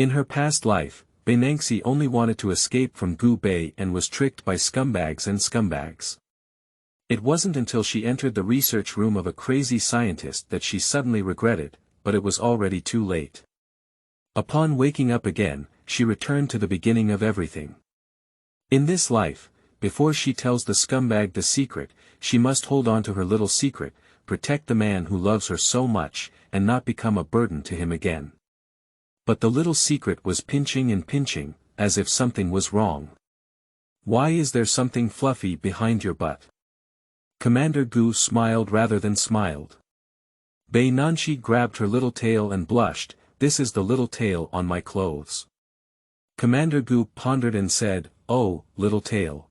In her past life, Beinanxi only wanted to escape from Gu Beiye and was tricked by scumbags and scumbags. It wasn't until she entered the research room of a crazy scientist that she suddenly regretted, but it was already too late. Upon waking up again, she returned to the beginning of everything. In this life, before she tells the scumbag the secret, she must hold on to her little secret, protect the man who loves her so much, and not become a burden to him again. But the little secret was pinching and pinching, as if something was wrong. Why is there something fluffy behind your butt? Commander Gu smiled rather than smiled. Beinanxi grabbed her little tail and blushed, "This is the little tail on my clothes." Commander Gu pondered and said, "Oh, little tail."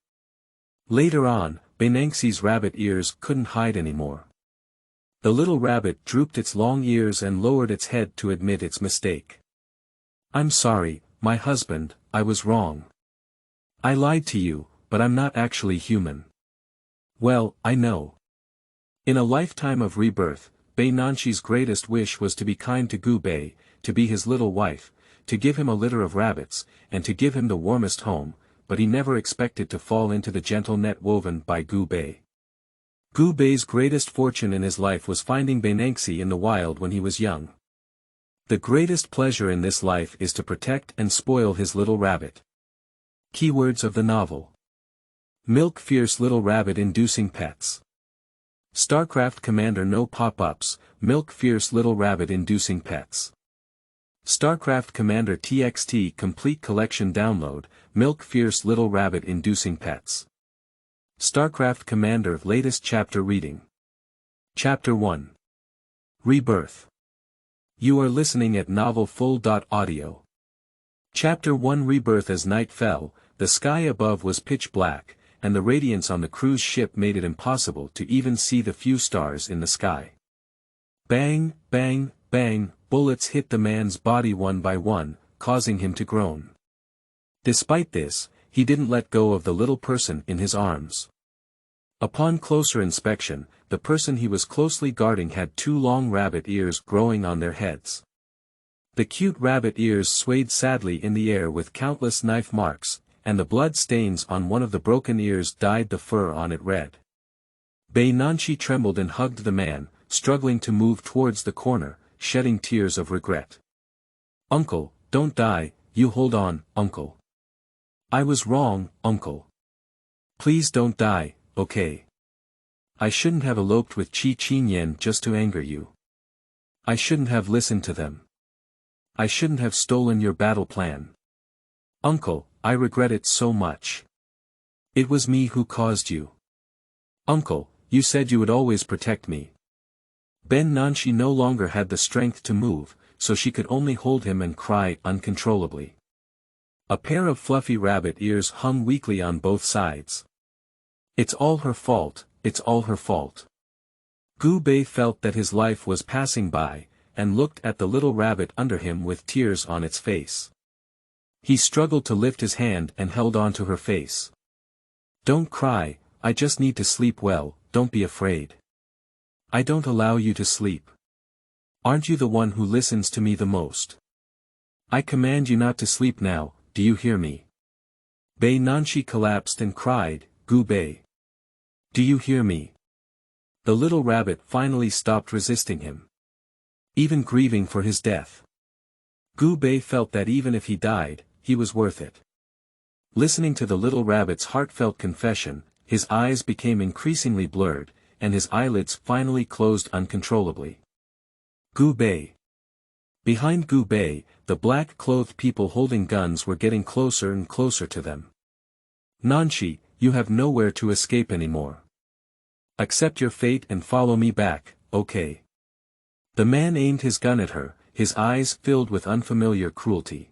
Later on, Beinanxi's rabbit ears couldn't hide anymore. The little rabbit drooped its long ears and lowered its head to admit its mistake. "I'm sorry, my husband, I was wrong. I lied to you, but I'm not actually human." "Well, I know." In a lifetime of rebirth, Beinanxi's greatest wish was to be kind to Gu Beiye, to be his little wife, to give him a litter of rabbits, and to give him the warmest home, but he never expected to fall into the gentle net woven by Gu Beiye. Gu Beiye's greatest fortune in his life was finding Beinanxi in the wild when he was young. The greatest pleasure in this life is to protect and spoil his little rabbit. Keywords of the novel. Milk fierce little rabbit inducing pets. StarCraft Commander no pop-ups, milk fierce little rabbit inducing pets. StarCraft Commander TXT complete collection download, milk fierce little rabbit inducing pets. StarCraft Commander latest chapter reading. Chapter 1. Rebirth. You are listening at novelfull.audio. Chapter 1 Rebirth. As night fell, the sky above was pitch black, and the radiance on the cruise ship made it impossible to even see the few stars in the sky. Bang, bang, bang, bullets hit the man's body one by one, causing him to groan. Despite this, he didn't let go of the little person in his arms. Upon closer inspection, the person he was closely guarding had two long rabbit ears growing on their heads. The cute rabbit ears swayed sadly in the air with countless knife marks, and the blood stains on one of the broken ears dyed the fur on it red. Beinanxi trembled and hugged the man, struggling to move towards the corner, shedding tears of regret. "Uncle, don't die, you hold on, uncle. I was wrong, uncle. Please don't die, okay? I shouldn't have eloped with Qi Qinyan just to anger you. I shouldn't have listened to them. I shouldn't have stolen your battle plan. Uncle, I regret it so much. It was me who caused you. Uncle, you said you would always protect me." Beinanxi no longer had the strength to move, so she could only hold him and cry uncontrollably. A pair of fluffy rabbit ears hung weakly on both sides. "It's all her fault, it's all her fault." Gu Beiye felt that his life was passing by, and looked at the little rabbit under him with tears on its face. He struggled to lift his hand and held on to her face. "Don't cry, I just need to sleep well, don't be afraid. I don't allow you to sleep. Aren't you the one who listens to me the most? I command you not to sleep now, do you hear me?" Beinanxi collapsed and cried, "Gu Beiye. Do you hear me?" The little rabbit finally stopped resisting him. Even grieving for his death. Gu Beiye felt that even if he died, he was worth it. Listening to the little rabbit's heartfelt confession, his eyes became increasingly blurred, and his eyelids finally closed uncontrollably. Gu Beiye. Behind Gu Beiye, the black-clothed people holding guns were getting closer and closer to them. "Nanxi, you have nowhere to escape anymore. Accept your fate and follow me back, okay?" The man aimed his gun at her, his eyes filled with unfamiliar cruelty.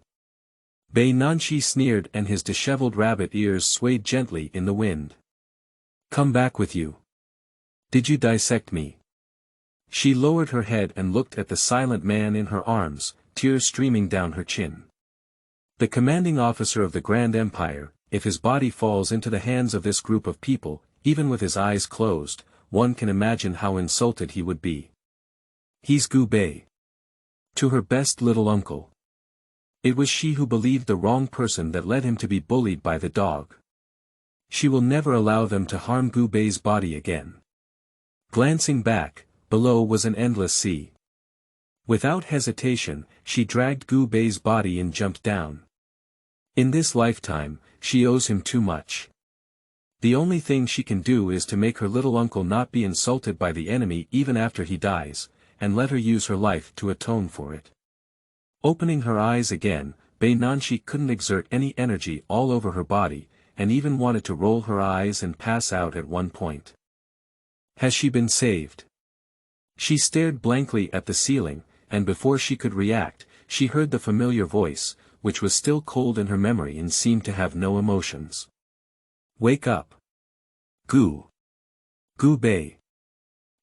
Beinanxi sneered and his disheveled rabbit ears swayed gently in the wind. "Come back with you. Did you dissect me?" She lowered her head and looked at the silent man in her arms, tears streaming down her chin. The commanding officer of the Grand Empire, if his body falls into the hands of this group of people, even with his eyes closed, one can imagine how insulted he would be. He's Gu Beiye. To her best little uncle. It was she who believed the wrong person that led him to be bullied by the dog. She will never allow them to harm Gu Beiye's body again. Glancing back, below was an endless sea. Without hesitation, she dragged Gu Beiye's body and jumped down. In this lifetime, she owes him too much. The only thing she can do is to make her little uncle not be insulted by the enemy even after he dies, and let her use her life to atone for it. Opening her eyes again, Beinanxi couldn't exert any energy all over her body, and even wanted to roll her eyes and pass out at one point. Has she been saved? She stared blankly at the ceiling, and before she could react, she heard the familiar voice, which was still cold in her memory and seemed to have no emotions. Wake up. Gu Beiye.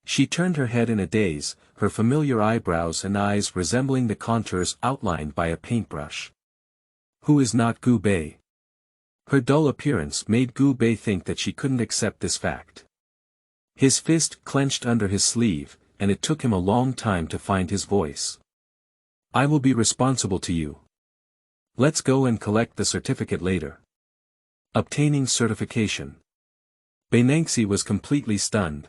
She turned her head in a daze, her familiar eyebrows and eyes resembling the contours outlined by a paintbrush. Who is not Gu Beiye? Her dull appearance made Gu Beiye think that she couldn't accept this fact. His fist clenched under his sleeve, and it took him a long time to find his voice. I will be responsible to you. Let's go and collect the certificate later. Obtaining certification. Beinanxi was completely stunned.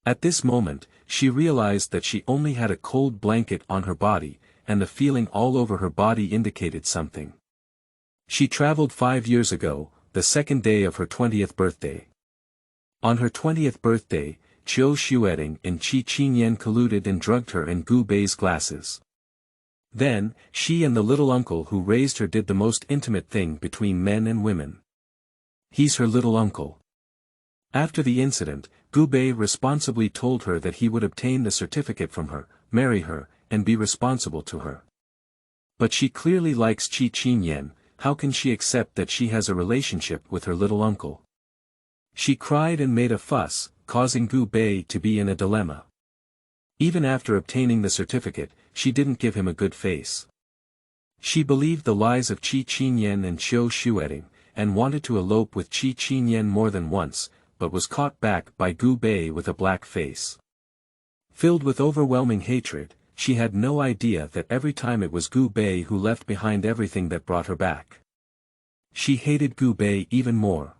At this moment, she realized that she only had a cold blanket on her body, and the feeling all over her body indicated something. She traveled 5 years ago, the second day of her 20th birthday. On her 20th birthday, Qiu Xueting and Qi Qinyan colluded and drugged her in Gu Beiye's glasses. Then, she and the little uncle who raised her did the most intimate thing between men and women. He's her little uncle. After the incident, Gu Beiye responsibly told her that he would obtain the certificate from her, marry her, and be responsible to her. But she clearly likes Qi Qinyan. How can she accept that she has a relationship with her little uncle? She cried and made a fuss, causing Gu Beiye to be in a dilemma. Even after obtaining the certificate, she didn't give him a good face. She believed the lies of Qi Qinyan and Qiu Xueting, and wanted to elope with Qi Qinyan more than once, but was caught back by Gu Beiye with a black face. Filled with overwhelming hatred, she had no idea that every time it was Gu Beiye who left behind everything that brought her back. She hated Gu Beiye even more.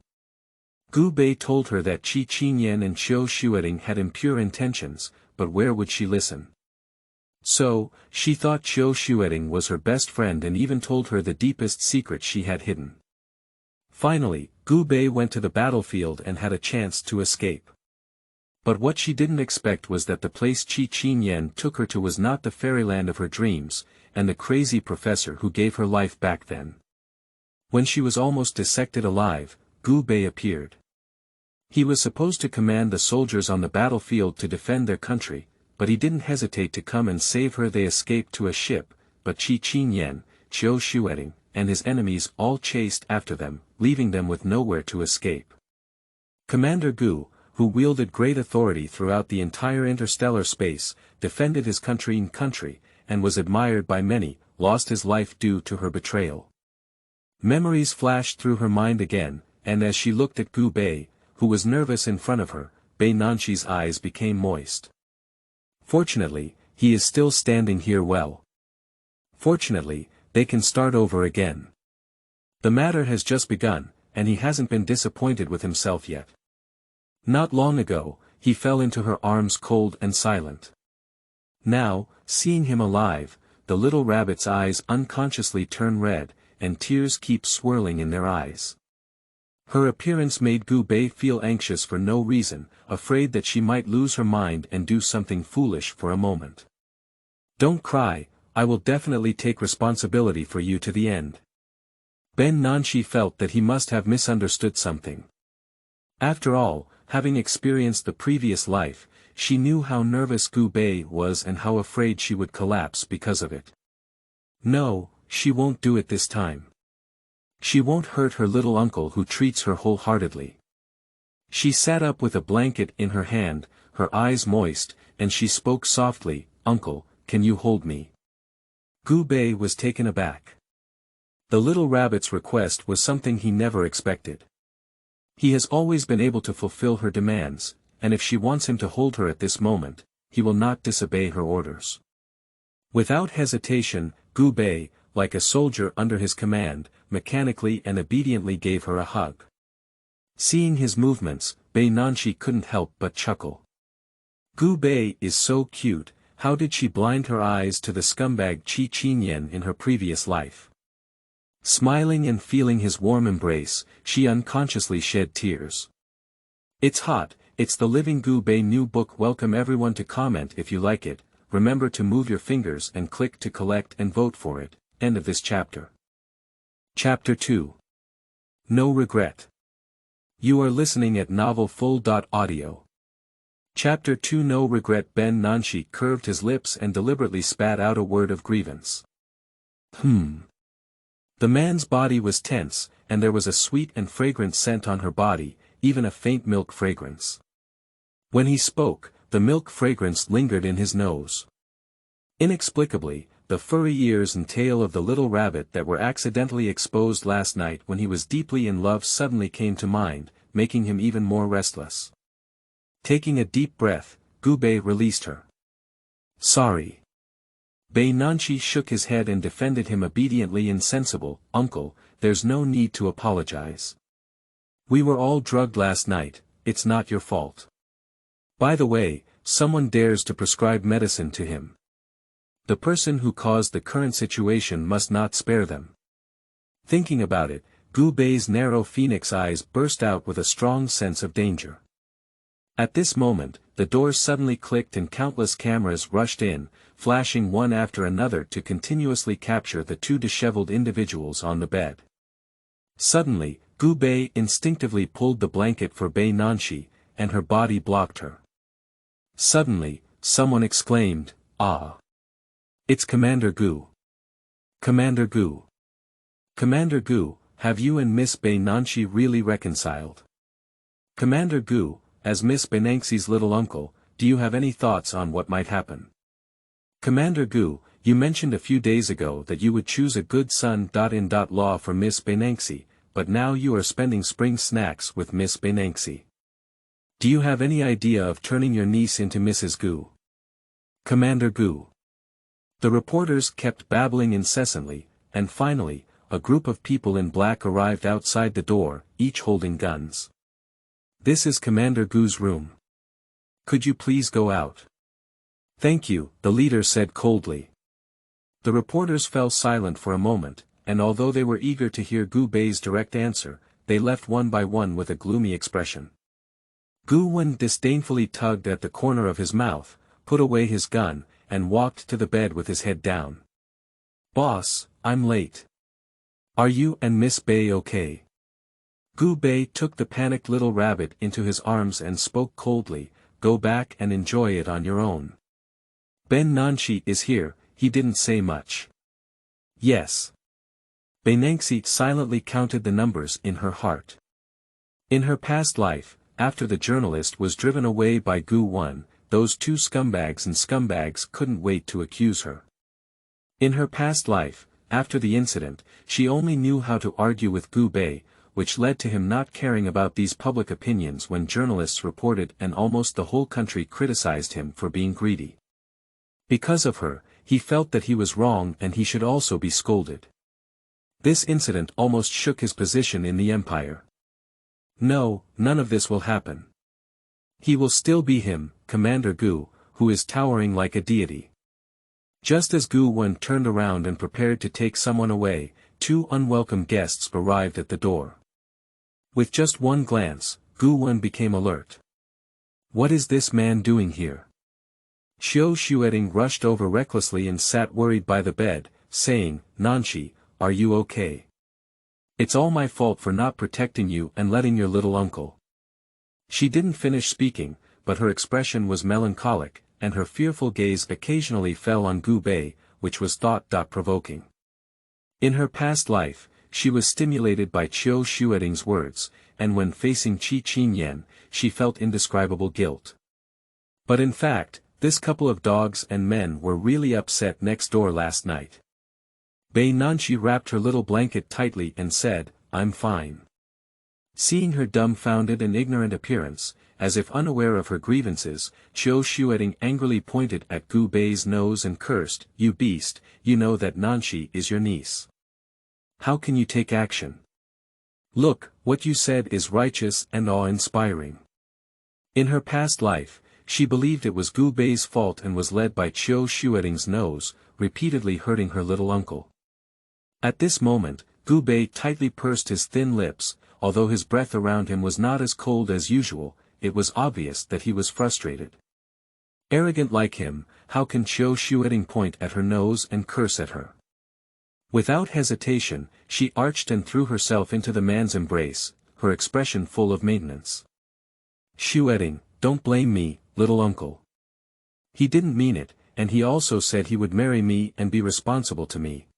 Gu Beiye told her that Qi Qinyan and Qiu Xueting had impure intentions, but where would she listen? So, she thought Qiu Xueting was her best friend and even told her the deepest secret she had hidden. Finally, Gu Beiye went to the battlefield and had a chance to escape. But what she didn't expect was that the place Qi Qinyan took her to was not the fairyland of her dreams, and the crazy professor who gave her life back then. When she was almost dissected alive, Gu Beiye appeared. He was supposed to command the soldiers on the battlefield to defend their country, but he didn't hesitate to come and save her. They escaped to a ship, but Qi Qinyan, Qiu Xueting, and his enemies all chased after them, leaving them with nowhere to escape. Commander Gu, who wielded great authority throughout the entire interstellar space, defended his country, and was admired by many, lost his life due to her betrayal. Memories flashed through her mind again, and as she looked at Gu Beiye, who was nervous in front of her, Beinanxi's eyes became moist. Fortunately, he is still standing here well. Fortunately, they can start over again. The matter has just begun, and he hasn't been disappointed with himself yet. Not long ago, he fell into her arms cold and silent. Now, seeing him alive, the little rabbit's eyes unconsciously turn red, and tears keep swirling in their eyes. Her appearance made Gu Beiye feel anxious for no reason, afraid that she might lose her mind and do something foolish for a moment. Don't cry, I will definitely take responsibility for you to the end. Beinanxi felt that he must have misunderstood something. After all, having experienced the previous life, she knew how nervous Gu Beiye was and how afraid she would collapse because of it. No, she won't do it this time. She won't hurt her little uncle who treats her wholeheartedly. She sat up with a blanket in her hand, her eyes moist, and she spoke softly, "Uncle, can you hold me?" Gu Beiye was taken aback. The little rabbit's request was something he never expected. He has always been able to fulfill her demands, and if she wants him to hold her at this moment, he will not disobey her orders. Without hesitation, Gu Beiye, like a soldier under his command, mechanically and obediently gave her a hug. Seeing his movements, Beinanxi couldn't help but chuckle. Gu Beiye is so cute, how did she blind her eyes to the scumbag Qi Qinyan in her previous life? Smiling and feeling his warm embrace, she unconsciously shed tears. It's hot, it's the living Gu Beiye new book. Welcome everyone to comment if you like it, remember to move your fingers and click to collect and vote for it. End of this chapter. Chapter 2. No Regret. You are listening at novelfull.audio. Chapter 2. No Regret. Beinanxi curved his lips and deliberately spat out a word of grievance. The man's body was tense, and there was a sweet and fragrant scent on her body, even a faint milk fragrance. When he spoke, the milk fragrance lingered in his nose. Inexplicably, the furry ears and tail of the little rabbit that were accidentally exposed last night when he was deeply in love suddenly came to mind, making him even more restless. Taking a deep breath, Gu Beiye released her. Sorry. Beinanxi shook his head and defended him obediently. Insensible, uncle, there's no need to apologize. We were all drugged last night, it's not your fault. By the way, someone dares to prescribe medicine to him. The person who caused the current situation must not spare them. Thinking about it, Gu Beiye's narrow phoenix eyes burst out with a strong sense of danger. At this moment, the doors suddenly clicked and countless cameras rushed in, flashing one after another to continuously capture the two disheveled individuals on the bed. Suddenly, Gu Beiye instinctively pulled the blanket for Beinanxi, and her body blocked her. Suddenly, someone exclaimed, "Ah! It's Commander Gu. Commander Gu. Commander Gu, have you and Miss Beinanxi really reconciled? Commander Gu, as Miss Beinanxi's little uncle, do you have any thoughts on what might happen? Commander Gu, you mentioned a few days ago that you would choose a good son-in-law for Miss Beinanxi, but now you are spending spring snacks with Miss Beinanxi. Do you have any idea of turning your niece into Mrs. Gu? Commander Gu." The reporters kept babbling incessantly, and finally, a group of people in black arrived outside the door, each holding guns. "This is Commander Gu's room. Could you please go out?" "Thank you," the leader said coldly. The reporters fell silent for a moment, and although they were eager to hear Gu Beiye's direct answer, they left one by one with a gloomy expression. Gu Wen disdainfully tugged at the corner of his mouth, put away his gun, and walked to the bed with his head down. "Boss, I'm late. Are you and Miss Beiye okay?" Gu Beiye took the panicked little rabbit into his arms and spoke coldly, "Go back and enjoy it on your own. Beinanxi is here, he didn't say much." "Yes." Beinanxi silently counted the numbers in her heart. In her past life, after the journalist was driven away by Gu Wen, those two scumbags couldn't wait to accuse her. In her past life, after the incident, she only knew how to argue with Gu Beiye, which led to him not caring about these public opinions when journalists reported and almost the whole country criticized him for being greedy. Because of her, he felt that he was wrong and he should also be scolded. This incident almost shook his position in the empire. No, none of this will happen. He will still be him, Commander Gu, who is towering like a deity. Just as Gu Wen turned around and prepared to take someone away, two unwelcome guests arrived at the door. With just one glance, Gu Wen became alert. What is this man doing here? Xiao Xueting rushed over recklessly and sat worried by the bed, saying, "Nanxi, are you okay? It's all my fault for not protecting you and letting your little uncle." She didn't finish speaking, but her expression was melancholic, and her fearful gaze occasionally fell on Gu Beiye, which was thought-provoking. In her past life, she was stimulated by Qiu Xueting's words, and when facing Qi Qinyan, she felt indescribable guilt. But in fact, this couple of dogs and men were really upset next door last night. Beinanxi wrapped her little blanket tightly and said, "I'm fine." Seeing her dumbfounded and ignorant appearance, as if unaware of her grievances, Qiu Xueting angrily pointed at Gu Beiye's nose and cursed, "You beast, you know that Nanshi is your niece. How can you take action? Look, what you said is righteous and awe-inspiring." In her past life, she believed it was Gu Beiye's fault and was led by Qiu Xueting's nose, repeatedly hurting her little uncle. At this moment, Gu Beiye tightly pursed his thin lips. Although his breath around him was not as cold as usual, it was obvious that he was frustrated. Arrogant like him, how can Qiu Xueting point at her nose and curse at her? Without hesitation, she arched and threw herself into the man's embrace, her expression full of maintenance. "Xueting, don't blame me, little uncle. He didn't mean it, and he also said he would marry me and be responsible to me.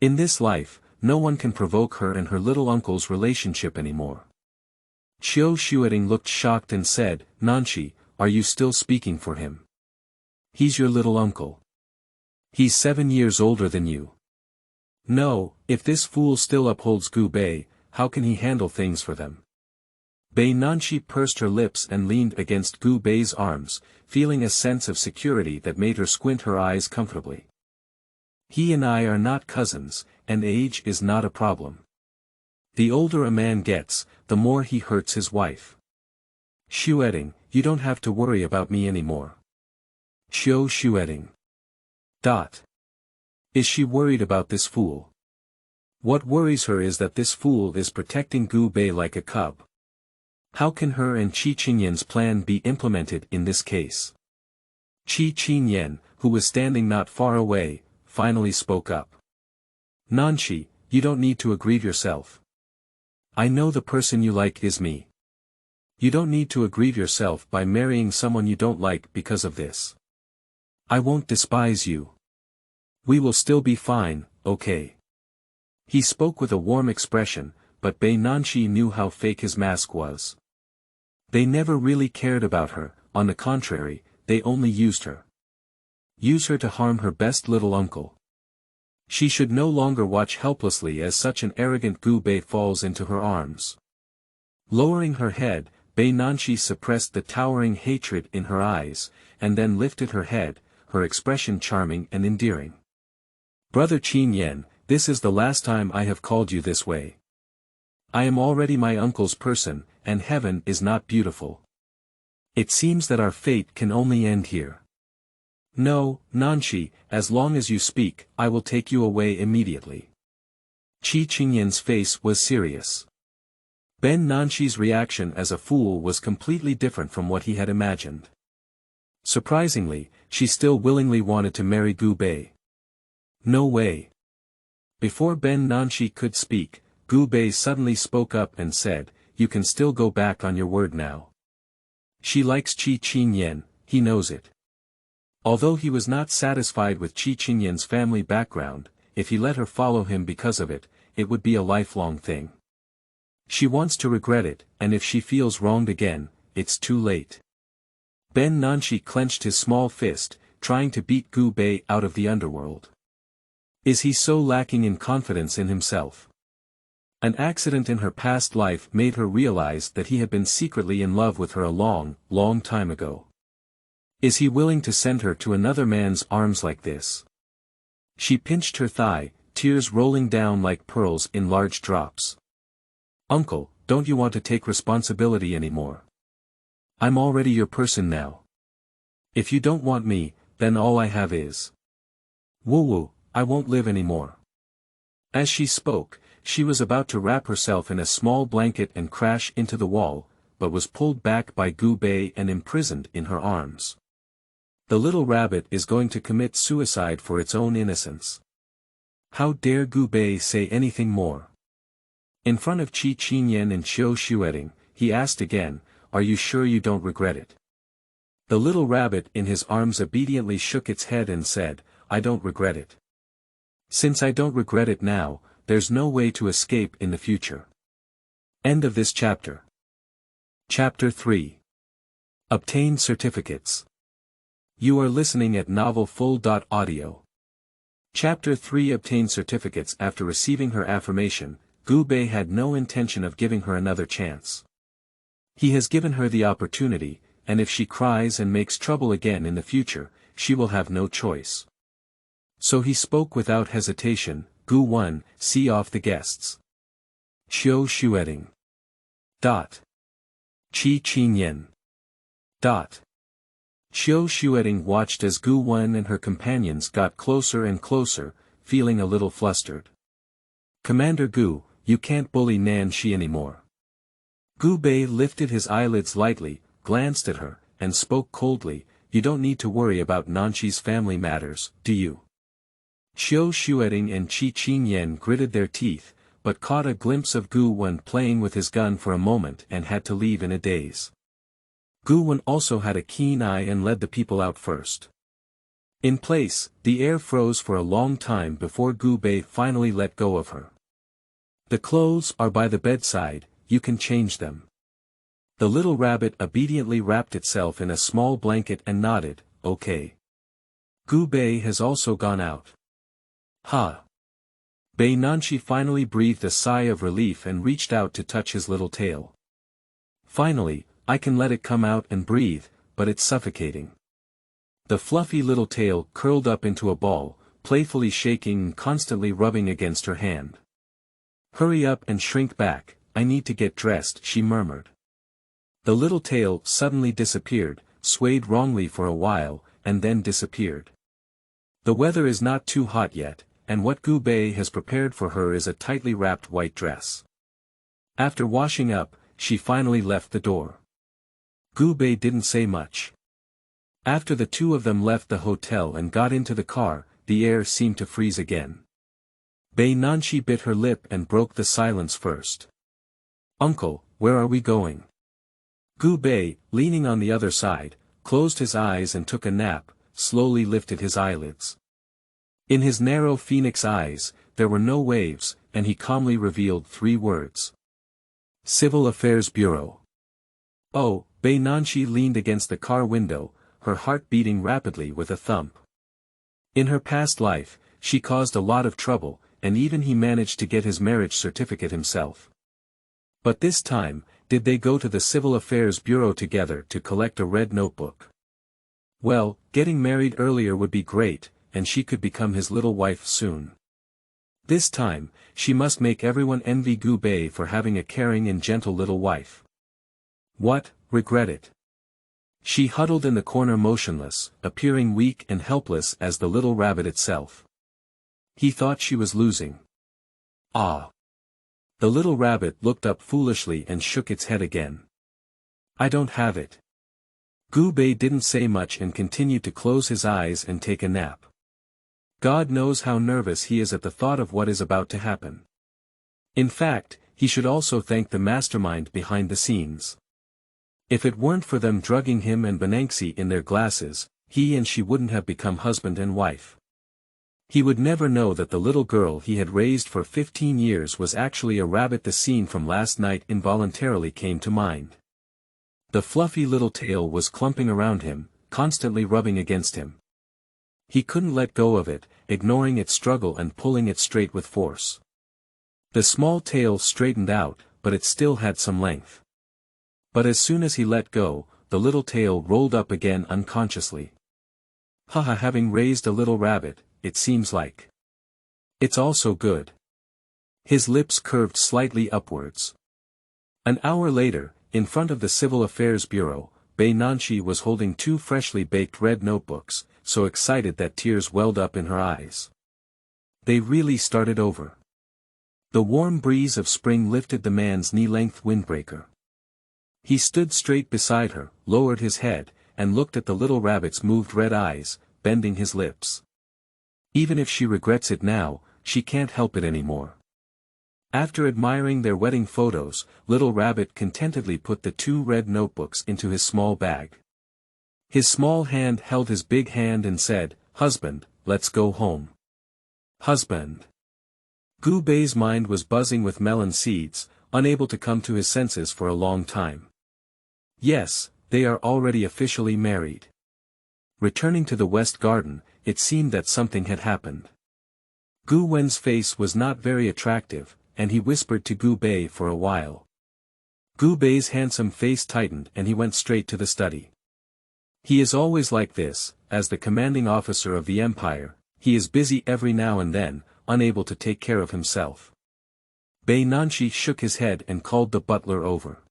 In this life, no one can provoke her and her little uncle's relationship anymore." Qiu Xueting looked shocked and said, "Nanshi, are you still speaking for him? He's your little uncle. He's 7 years older than you. No, if this fool still upholds Gu Beiye, how can he handle things for them?" Beinanxi pursed her lips and leaned against Gu Beiye's arms, feeling a sense of security that made her squint her eyes comfortably. "He and I are not cousins, and age is not a problem. The older a man gets, the more he hurts his wife. Xueting, you don't have to worry about me anymore." Qiu Xueting. Is she worried about this fool? What worries her is that this fool is protecting Gu Beiye like a cub. How can her and Qi Qingyan's plan be implemented in this case? Qi Qingyan, who was standing not far away, finally spoke up. "Nanshi, you don't need to aggrieve yourself. I know the person you like is me. You don't need to aggrieve yourself by marrying someone you don't like because of this. I won't despise you. We will still be fine, okay?" He spoke with a warm expression, but Beinanxi knew how fake his mask was. They never really cared about her, on the contrary, they only used her. Use her to harm her best little uncle. She should no longer watch helplessly as such an arrogant Gu Beiye falls into her arms. Lowering her head, Beinanxi suppressed the towering hatred in her eyes, and then lifted her head, her expression charming and endearing. "Brother Qingyan, this is the last time I have called you this way. I am already my uncle's person, and heaven is not beautiful. It seems that our fate can only end here. No, Nanshi, as long as you speak, I will take you away immediately." Qi Qingyan's face was serious. Beinanxi's reaction as a fool was completely different from what he had imagined. Surprisingly, she still willingly wanted to marry Gu Beiye. "No way." Before Beinanxi could speak, Gu Beiye suddenly spoke up and said, "You can still go back on your word now. She likes Qi Qingyan, he knows it. Although he was not satisfied with Qi Qingyan's family background, if he let her follow him because of it, it would be a lifelong thing. She wants to regret it, and if she feels wronged again, it's too late." Beinanxi clenched his small fist, trying to beat Gu Beiye out of the underworld. Is he so lacking in confidence in himself? An accident in her past life made her realize that he had been secretly in love with her a long, long time ago. Is he willing to send her to another man's arms like this? She pinched her thigh, tears rolling down like pearls in large drops. "Uncle, don't you want to take responsibility anymore? I'm already your person now. If you don't want me, then all I have is. Woo-woo, I won't live anymore." As she spoke, she was about to wrap herself in a small blanket and crash into the wall, but was pulled back by Gu Beiye and imprisoned in her arms. The little rabbit is going to commit suicide for its own innocence. How dare Gu Beiye say anything more? In front of Qi Qingyan and Qiu Xueting, he asked again, "Are you sure you don't regret it?" The little rabbit in his arms obediently shook its head and said, "I don't regret it. Since I don't regret it now, there's no way to escape in the future." End of this chapter. Chapter 3. Obtain certificates. You are listening at novelfull.audio. Chapter 3. Obtain certificates. After receiving her affirmation, Gu Beiye had no intention of giving her another chance. He has given her the opportunity, and if she cries and makes trouble again in the future, she will have no choice. So he spoke without hesitation, Gu 1, see off the guests. Xiu Xueting. Qi Qin Yen. Xiu Xueting watched as Gu 1 and her companions got closer and closer, feeling a little flustered. Commander Gu, you can't bully Nanxi anymore. Gu Beiye lifted his eyelids lightly, glanced at her, and spoke coldly, you don't need to worry about Nanxi's family matters, do you? Xiu Xueting and Qi Qin Yen gritted their teeth, but caught a glimpse of Gu 1 playing with his gun for a moment and had to leave in a daze. Gu 1 also had a keen eye and led the people out first. In place, the air froze for a long time before Gu Beiye finally let go of her. The clothes are by the bedside, you can change them. The little rabbit obediently wrapped itself in a small blanket and nodded, okay. Gu Beiye has also gone out. Ha! Beinanxi finally breathed a sigh of relief and reached out to touch his little tail. Finally, I can let it come out and breathe, but it's suffocating. The fluffy little tail curled up into a ball, playfully shaking and constantly rubbing against her hand. Hurry up and shrink back, I need to get dressed, she murmured. The little tail suddenly disappeared, swayed wrongly for a while, and then disappeared. The weather is not too hot yet, and what Gu Beiye has prepared for her is a tightly wrapped white dress. After washing up, she finally left the door. Gu Beiye didn't say much. After the two of them left the hotel and got into the car, the air seemed to freeze again. Beinanxi bit her lip and broke the silence first. Uncle, where are we going? Gu Beiye, leaning on the other side, closed his eyes and took a nap, slowly lifted his eyelids. In his narrow phoenix eyes, there were no waves, and he calmly revealed 3 words. Civil Affairs Bureau. Oh, Beinanxi leaned against the car window, her heart beating rapidly with a thump. In her past life, she caused a lot of trouble, and even he managed to get his marriage certificate himself. But this time, did they go to the Civil Affairs Bureau together to collect a red notebook? Well, getting married earlier would be great, and she could become his little wife soon. This time, she must make everyone envy Gu Beiye for having a caring and gentle little wife. What, regret it? She huddled in the corner motionless, appearing weak and helpless as the little rabbit itself. He thought she was losing. Ah! The little rabbit looked up foolishly and shook its head again. I don't have it. Gu Beiye didn't say much and continued to close his eyes and take a nap. God knows how nervous he is at the thought of what is about to happen. In fact, he should also thank the mastermind behind the scenes. If it weren't for them drugging him and Beinanxi in their glasses, he and she wouldn't have become husband and wife. He would never know that the little girl he had raised for 15 years was actually a rabbit. The scene from last night involuntarily came to mind. The fluffy little tail was clumping around him, constantly rubbing against him. He couldn't let go of it, ignoring its struggle and pulling it straight with force. The small tail straightened out, but it still had some length. But as soon as he let go, the little tail rolled up again unconsciously. Haha, having raised a little rabbit, it seems like. It's all so good. His lips curved slightly upwards. An hour later, in front of the Civil Affairs Bureau, Beinanxi was holding 2 freshly baked red notebooks, so excited that tears welled up in her eyes. They really started over. The warm breeze of spring lifted the man's knee-length windbreaker. He stood straight beside her, lowered his head, and looked at the little rabbit's moved red eyes, bending his lips. Even if she regrets it now, she can't help it anymore. After admiring their wedding photos, Little Rabbit contentedly put the 2 red notebooks into his small bag. His small hand held his big hand and said, "Husband, let's go home." Husband. Gu Beiye's mind was buzzing with melon seeds, unable to come to his senses for a long time. Yes, they are already officially married. Returning to the West Garden, it seemed that something had happened. Gu Wen's face was not very attractive, and he whispered to Gu Beiye for a while. Gu Beiye's handsome face tightened and he went straight to the study. He is always like this, as the commanding officer of the empire, he is busy every now and then, unable to take care of himself. Beinanxi shook his head and called the butler over.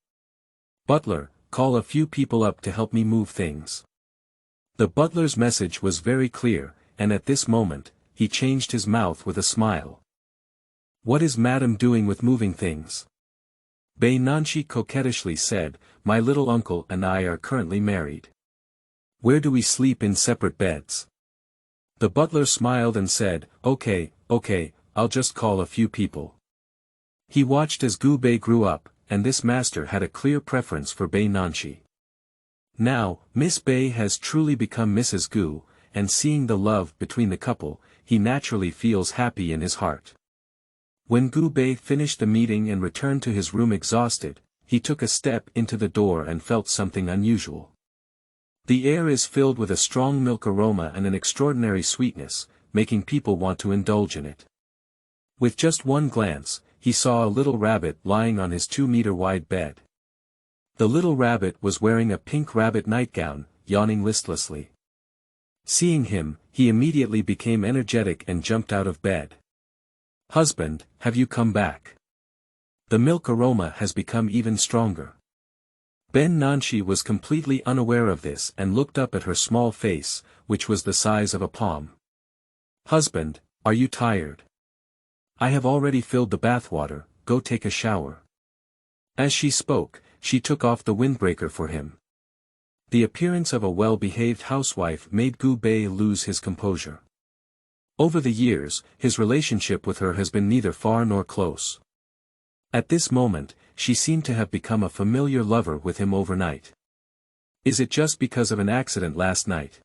"Butler, call a few people up to help me move things." The butler's message was very clear, and at this moment, he changed his mouth with a smile. "What is madam doing with moving things?" Beinanxi coquettishly said, "My little uncle and I are currently married. Where do we sleep in separate beds?" The butler smiled and said, okay, I'll just call a few people." He watched as Gu Beiye grew up, and this master had a clear preference for Beinanxi. Now, Miss Beiye has truly become Mrs. Gu, and seeing the love between the couple, he naturally feels happy in his heart. When Gu Beiye finished the meeting and returned to his room exhausted, he took a step into the door and felt something unusual. The air is filled with a strong milk aroma and an extraordinary sweetness, making people want to indulge in it. With just one glance, he saw a little rabbit lying on his 2-meter-wide bed. The little rabbit was wearing a pink rabbit nightgown, yawning listlessly. Seeing him, he immediately became energetic and jumped out of bed. "Husband, have you come back? The milk aroma has become even stronger." Beinanxi was completely unaware of this and looked up at her small face, which was the size of a palm. "Husband, are you tired? I have already filled the bathwater, go take a shower." As she spoke, she took off the windbreaker for him. The appearance of a well-behaved housewife made Gu Beiye lose his composure. Over the years, his relationship with her has been neither far nor close. At this moment, she seemed to have become a familiar lover with him overnight. Is it just because of an accident last night?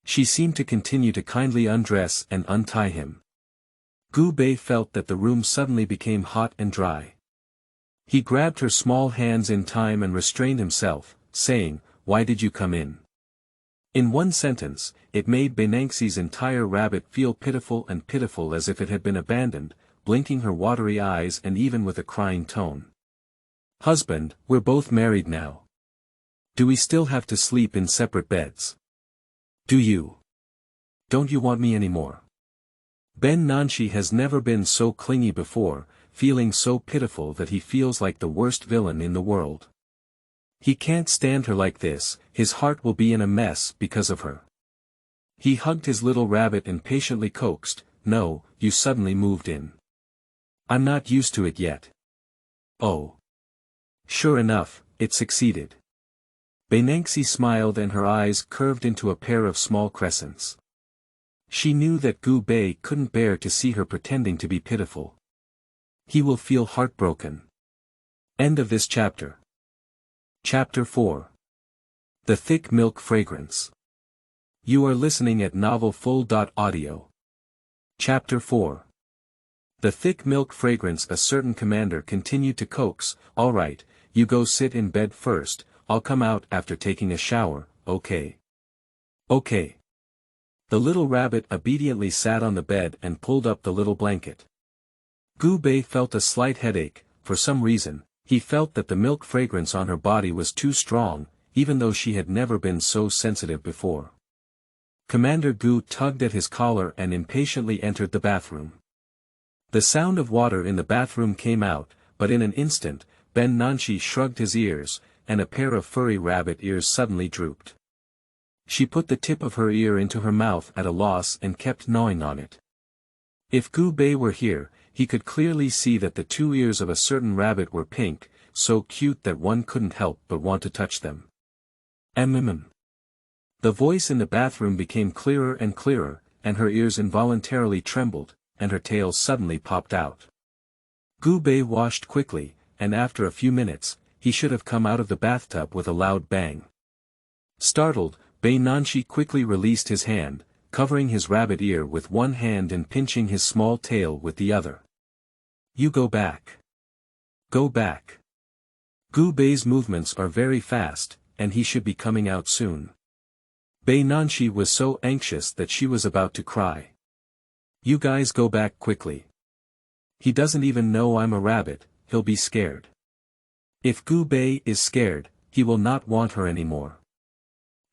She seemed to continue to kindly undress and untie him. Gu Beiye felt that the room suddenly became hot and dry. He grabbed her small hands in time and restrained himself, saying, "Why did you come in?" In one sentence, it made Beinanxi's entire rabbit feel pitiful as if it had been abandoned, blinking her watery eyes and even with a crying tone. "Husband, we're both married now. Do we still have to sleep in separate beds? Do you? Don't you want me anymore?" Beinanxi has never been so clingy before, feeling so pitiful that he feels like the worst villain in the world. He can't stand her like this, his heart will be in a mess because of her. He hugged his little rabbit and patiently coaxed, "No, you suddenly moved in. I'm not used to it yet." Oh. Sure enough, it succeeded. Beinanxi smiled and her eyes curved into a pair of small crescents. She knew that Gu Beiye couldn't bear to see her pretending to be pitiful. He will feel heartbroken. End of this chapter. Chapter 4. The Thick Milk Fragrance. You are listening at novelfull.audio. Chapter 4. The thick milk fragrance. A certain commander continued to coax, "All right, you go sit in bed first, I'll come out after taking a shower, okay?" "Okay." The little rabbit obediently sat on the bed and pulled up the little blanket. Gu Beiye felt a slight headache. For some reason, he felt that the milk fragrance on her body was too strong, even though she had never been so sensitive before. Commander Gu tugged at his collar and impatiently entered the bathroom. The sound of water in the bathroom came out, but in an instant, Beinanxi shrugged his ears, and a pair of furry rabbit ears suddenly drooped. She put the tip of her ear into her mouth at a loss and kept gnawing on it. If Gu Beiye were here, he could clearly see that the 2 ears of a certain rabbit were pink, so cute that one couldn't help but want to touch them. The voice in the bathroom became clearer, and her ears involuntarily trembled, and her tail suddenly popped out. Gu Beiye washed quickly, and after a few minutes, he should have come out of the bathtub with a loud bang. Startled, Beinanxi quickly released his hand, covering his rabbit ear with one hand and pinching his small tail with the other. "You go back. Go back." Gu Beiye's movements are very fast, and he should be coming out soon. Beinanxi was so anxious that she was about to cry. "You guys go back quickly. He doesn't even know I'm a rabbit, he'll be scared." If Gu Beiye is scared, he will not want her anymore.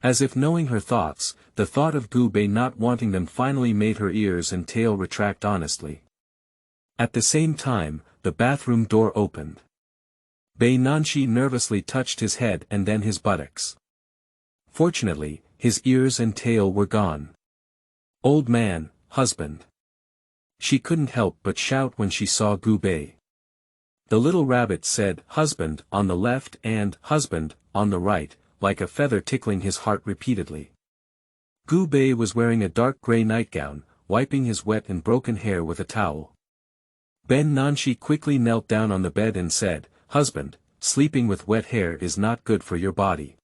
As if knowing her thoughts, the thought of Gu Beiye not wanting them finally made her ears and tail retract honestly. At the same time, the bathroom door opened. Beinanxi nervously touched his head and then his buttocks. Fortunately, his ears and tail were gone. Old man, husband. She couldn't help but shout when she saw Gu Beiye. The little rabbit said husband on the left and husband on the right, like a feather tickling his heart repeatedly. Gu Beiye was wearing a dark gray nightgown, wiping his wet and broken hair with a towel. Beinanxi quickly knelt down on the bed and said, "Husband, sleeping with wet hair is not good for your body.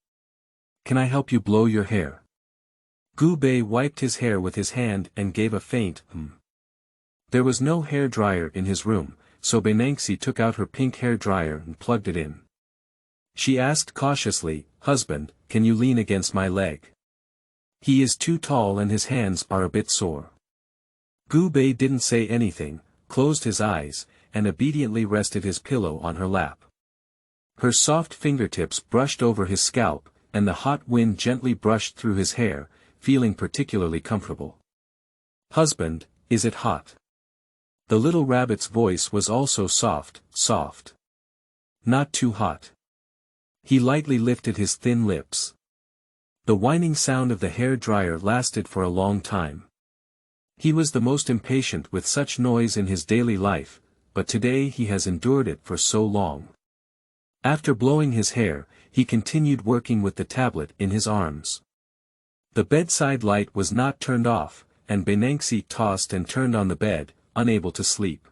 Can I help you blow your hair?" Gu Beiye wiped his hair with his hand and gave a faint There was no hair dryer in his room, so Beinanxi took out her pink hair dryer and plugged it in. She asked cautiously, "Husband, can you lean against my leg? He is too tall and his hands are a bit sore." Gu Beiye didn't say anything, closed his eyes, and obediently rested his pillow on her lap. Her soft fingertips brushed over his scalp, and the hot wind gently brushed through his hair, feeling particularly comfortable. "Husband, is it hot?" The little rabbit's voice was also soft, soft. "Not too hot." He lightly lifted his thin lips. The whining sound of the hair dryer lasted for a long time. He was the most impatient with such noise in his daily life, but today he has endured it for so long. After blowing his hair, he continued working with the tablet in his arms. The bedside light was not turned off, and Beinanxi tossed and turned on the bed, unable to sleep.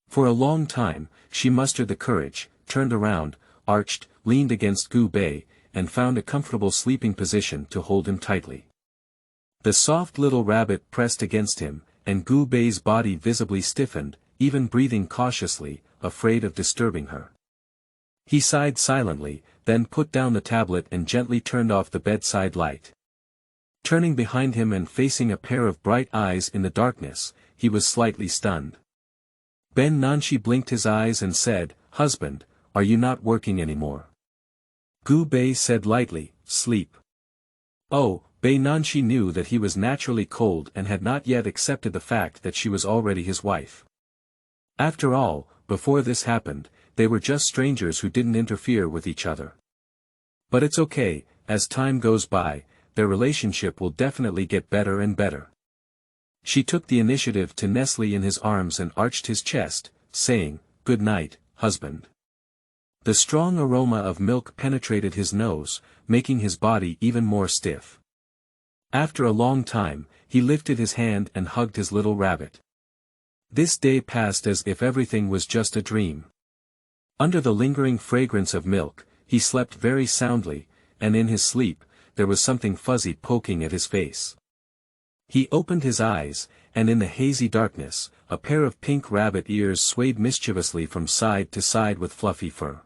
For a long time, she mustered the courage, turned around, arched, leaned against Gu Beiye, and found a comfortable sleeping position to hold him tightly. The soft little rabbit pressed against him, and Gu Beiye's body visibly stiffened, even breathing cautiously, afraid of disturbing her. He sighed silently, then put down the tablet and gently turned off the bedside light. Turning behind him and facing a pair of bright eyes in the darkness, he was slightly stunned. Beinanxi blinked his eyes and said, "Husband, are you not working anymore?" Gu Beiye said lightly, "Sleep." Oh, Beinanxi knew that he was naturally cold and had not yet accepted the fact that she was already his wife. After all, before this happened, they were just strangers who didn't interfere with each other. But it's okay, as time goes by, their relationship will definitely get better and better. She took the initiative to nestle in his arms and arched his chest, saying, "Good night, husband." The strong aroma of milk penetrated his nose, making his body even more stiff. After a long time, he lifted his hand and hugged his little rabbit. This day passed as if everything was just a dream. Under the lingering fragrance of milk, he slept very soundly, and in his sleep, there was something fuzzy poking at his face. He opened his eyes, and in the hazy darkness, a pair of pink rabbit ears swayed mischievously from side to side with fluffy fur.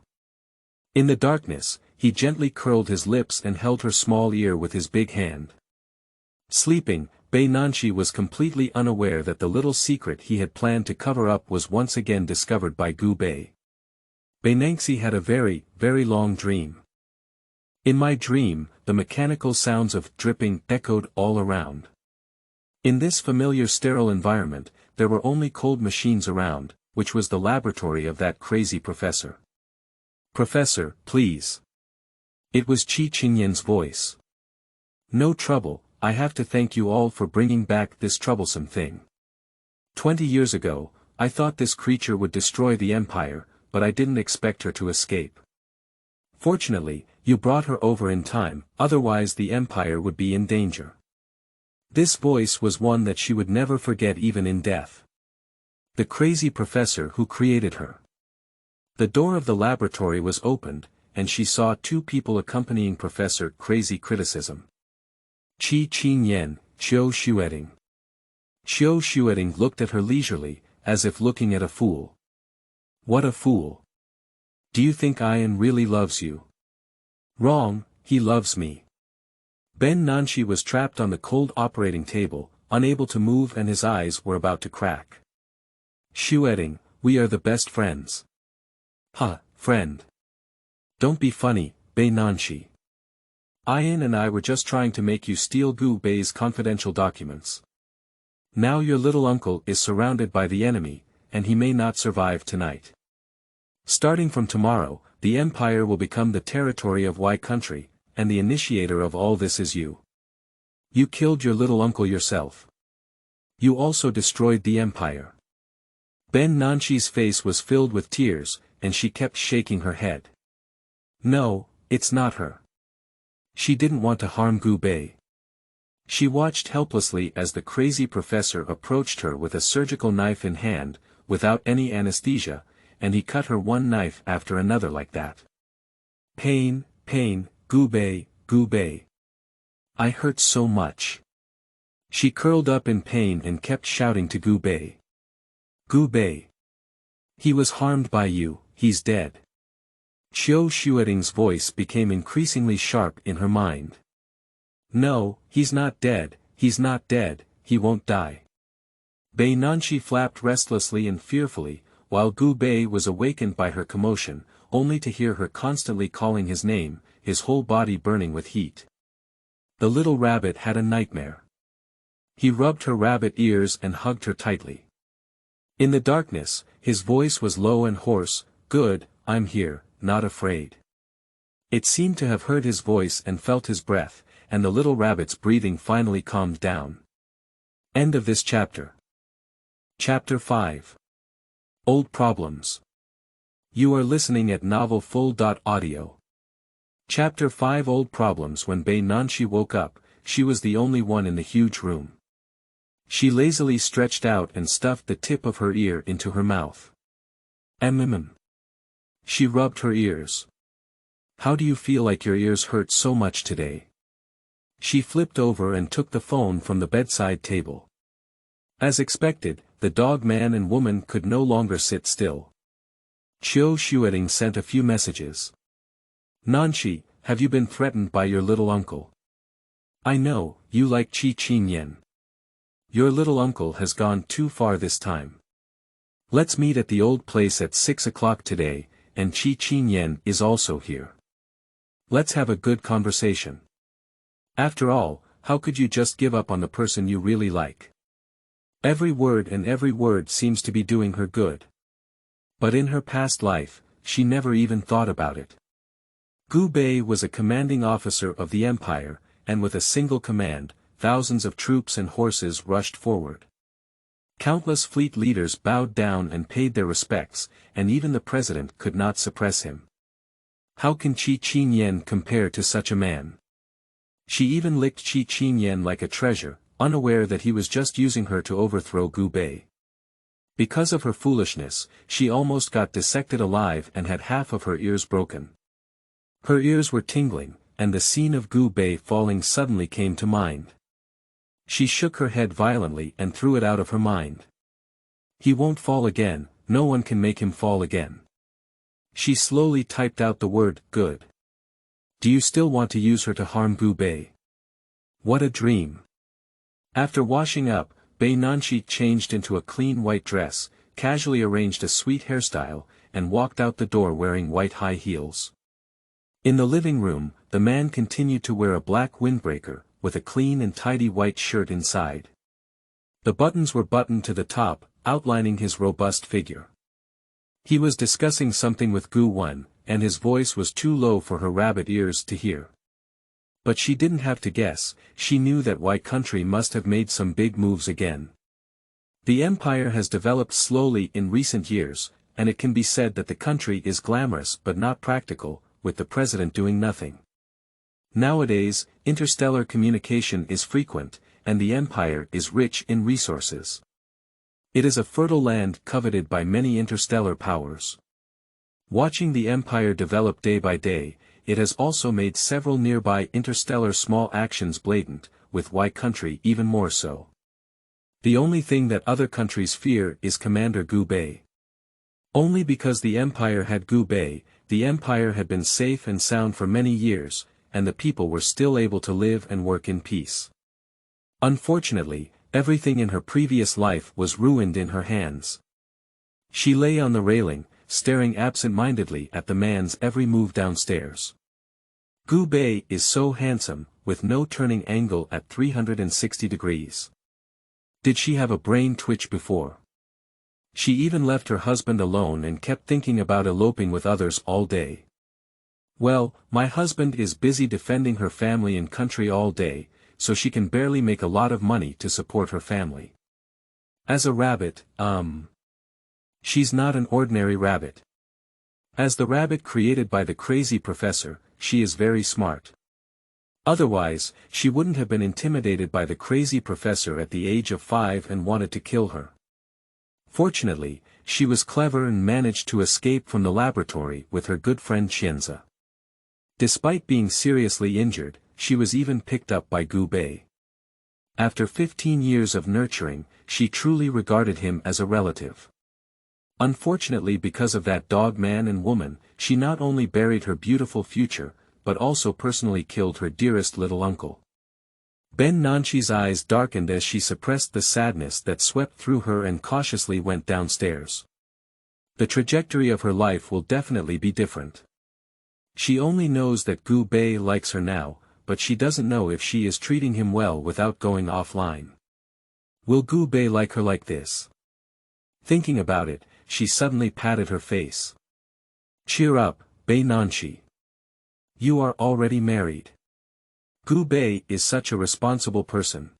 In the darkness, he gently curled his lips and held her small ear with his big hand. Sleeping, Beinanxi was completely unaware that the little secret he had planned to cover up was once again discovered by Gu Beiye. Beinanxi had a very, very long dream. In my dream, the mechanical sounds of dripping echoed all around. In this familiar sterile environment, there were only cold machines around, which was the laboratory of that crazy professor. "Professor, please." It was Qi Qingyan's voice. "No trouble, I have to thank you all for bringing back this troublesome thing. 20 years ago, I thought this creature would destroy the empire, but I didn't expect her to escape. Fortunately, you brought her over in time, otherwise the empire would be in danger." This voice was one that she would never forget even in death. The crazy professor who created her. The door of the laboratory was opened, and she saw two people accompanying Professor Crazy Criticism. Qi Qingyan, Qiu Xueting. Qiu Xueting looked at her leisurely, as if looking at a fool. "What a fool. Do you think Ian really loves you?" "Wrong, he loves me." Beinanxi was trapped on the cold operating table, unable to move, and his eyes were about to crack. "Xueting, we are the best friends." "Huh, friend. Don't be funny, Beinanxi. Ian and I were just trying to make you steal Gu Beiye's confidential documents. Now your little uncle is surrounded by the enemy, and he may not survive tonight. Starting from tomorrow, the empire will become the territory of Y country, and the initiator of all this is you. You killed your little uncle yourself. You also destroyed the empire. Beinanxi's face was filled with tears, and she kept shaking her head. No, it's not her. She didn't want to harm Gu Beiye. She watched helplessly as the crazy professor approached her with a surgical knife in hand, without any anesthesia, and he cut her one knife after another like that. Pain, pain, Gu Beiye, Gu Beiye. I hurt so much. She curled up in pain and kept shouting to Gu Beiye. Gu Beiye. He was harmed by you, he's dead. Qiu Xueting's voice became increasingly sharp in her mind. No, he's not dead, he won't die. Beinanxi flapped restlessly and fearfully, while Gu Beiye was awakened by her commotion, only to hear her constantly calling his name, his whole body burning with heat. The little rabbit had a nightmare. He rubbed her rabbit ears and hugged her tightly. In the darkness, his voice was low and hoarse. Good, I'm here, not afraid. It seemed to have heard his voice and felt his breath, and the little rabbit's breathing finally calmed down. End of this chapter. Chapter 5. Old Problems. You are listening at novelfull.audio. Chapter 5. Old Problems. When Beinanxi woke up, she was the only one in the huge room. She lazily stretched out and stuffed the tip of her ear into her mouth. She rubbed her ears. How do you feel like your ears hurt so much today? She flipped over and took the phone from the bedside table. As expected, the dog man and woman could no longer sit still. Qiu Xueting sent a few messages. Nanxi, have you been threatened by your little uncle? I know, you like Qi Qinyan. Your little uncle has gone too far this time. Let's meet at the old place at 6 o'clock today, and Qi Qinyan is also here. Let's have a good conversation. After all, how could you just give up on the person you really like? Every word seems to be doing her good. But in her past life, she never even thought about it. Gu Beiye was a commanding officer of the empire, and with a single command, thousands of troops and horses rushed forward. Countless fleet leaders bowed down and paid their respects, and even the president could not suppress him. How can Qi Qinyan compare to such a man? She even licked Qi Qinyan like a treasure, unaware that he was just using her to overthrow Gu Beiye. Because of her foolishness, she almost got dissected alive and had half of her ears broken. Her ears were tingling, and the scene of Gu Beiye falling suddenly came to mind. She shook her head violently and threw it out of her mind. He won't fall again, no one can make him fall again. She slowly typed out the word, good. Do you still want to use her to harm Gu Beiye? What a dream. After washing up, Beinanxi changed into a clean white dress, casually arranged a sweet hairstyle, and walked out the door wearing white high heels. In the living room, the man continued to wear a black windbreaker, with a clean and tidy white shirt inside. The buttons were buttoned to the top, outlining his robust figure. He was discussing something with Gu Wen, and his voice was too low for her rabbit ears to hear. But she didn't have to guess, she knew that Y country must have made some big moves again. The empire has developed slowly in recent years, and it can be said that the country is glamorous but not practical, with the president doing nothing. Nowadays, interstellar communication is frequent, and the empire is rich in resources. It is a fertile land coveted by many interstellar powers. Watching the empire develop day by day, it has also made several nearby interstellar small actions blatant, with Y country even more so. The only thing that other countries fear is Commander Gu Beiye. Only because the empire had Gu Beiye, the empire had been safe and sound for many years, and the people were still able to live and work in peace. Unfortunately, everything in her previous life was ruined in her hands. She lay on the railing, staring absent-mindedly at the man's every move downstairs. Gu Beiye is so handsome, with no turning angle at 360 degrees. Did she have a brain twitch before? She even left her husband alone and kept thinking about eloping with others all day. Well, my husband is busy defending her family and country all day, so she can barely make a lot of money to support her family. As a rabbit, she's not an ordinary rabbit. As the rabbit created by the crazy professor, she is very smart. Otherwise, she wouldn't have been intimidated by the crazy professor at the age of 5 and wanted to kill her. Fortunately, she was clever and managed to escape from the laboratory with her good friend Qianzi. Despite being seriously injured, she was even picked up by Gu Beiye. After 15 years of nurturing, she truly regarded him as a relative. Unfortunately, because of that dog man and woman, she not only buried her beautiful future, but also personally killed her dearest little uncle. Beinanxi's eyes darkened as she suppressed the sadness that swept through her and cautiously went downstairs. The trajectory of her life will definitely be different. She only knows that Gu Beiye likes her now, but she doesn't know if she is treating him well without going offline. Will Gu Beiye like her like this? Thinking about it, she suddenly patted her face. Cheer up, Beinanxi. You are already married. Gu Beiye is such a responsible person.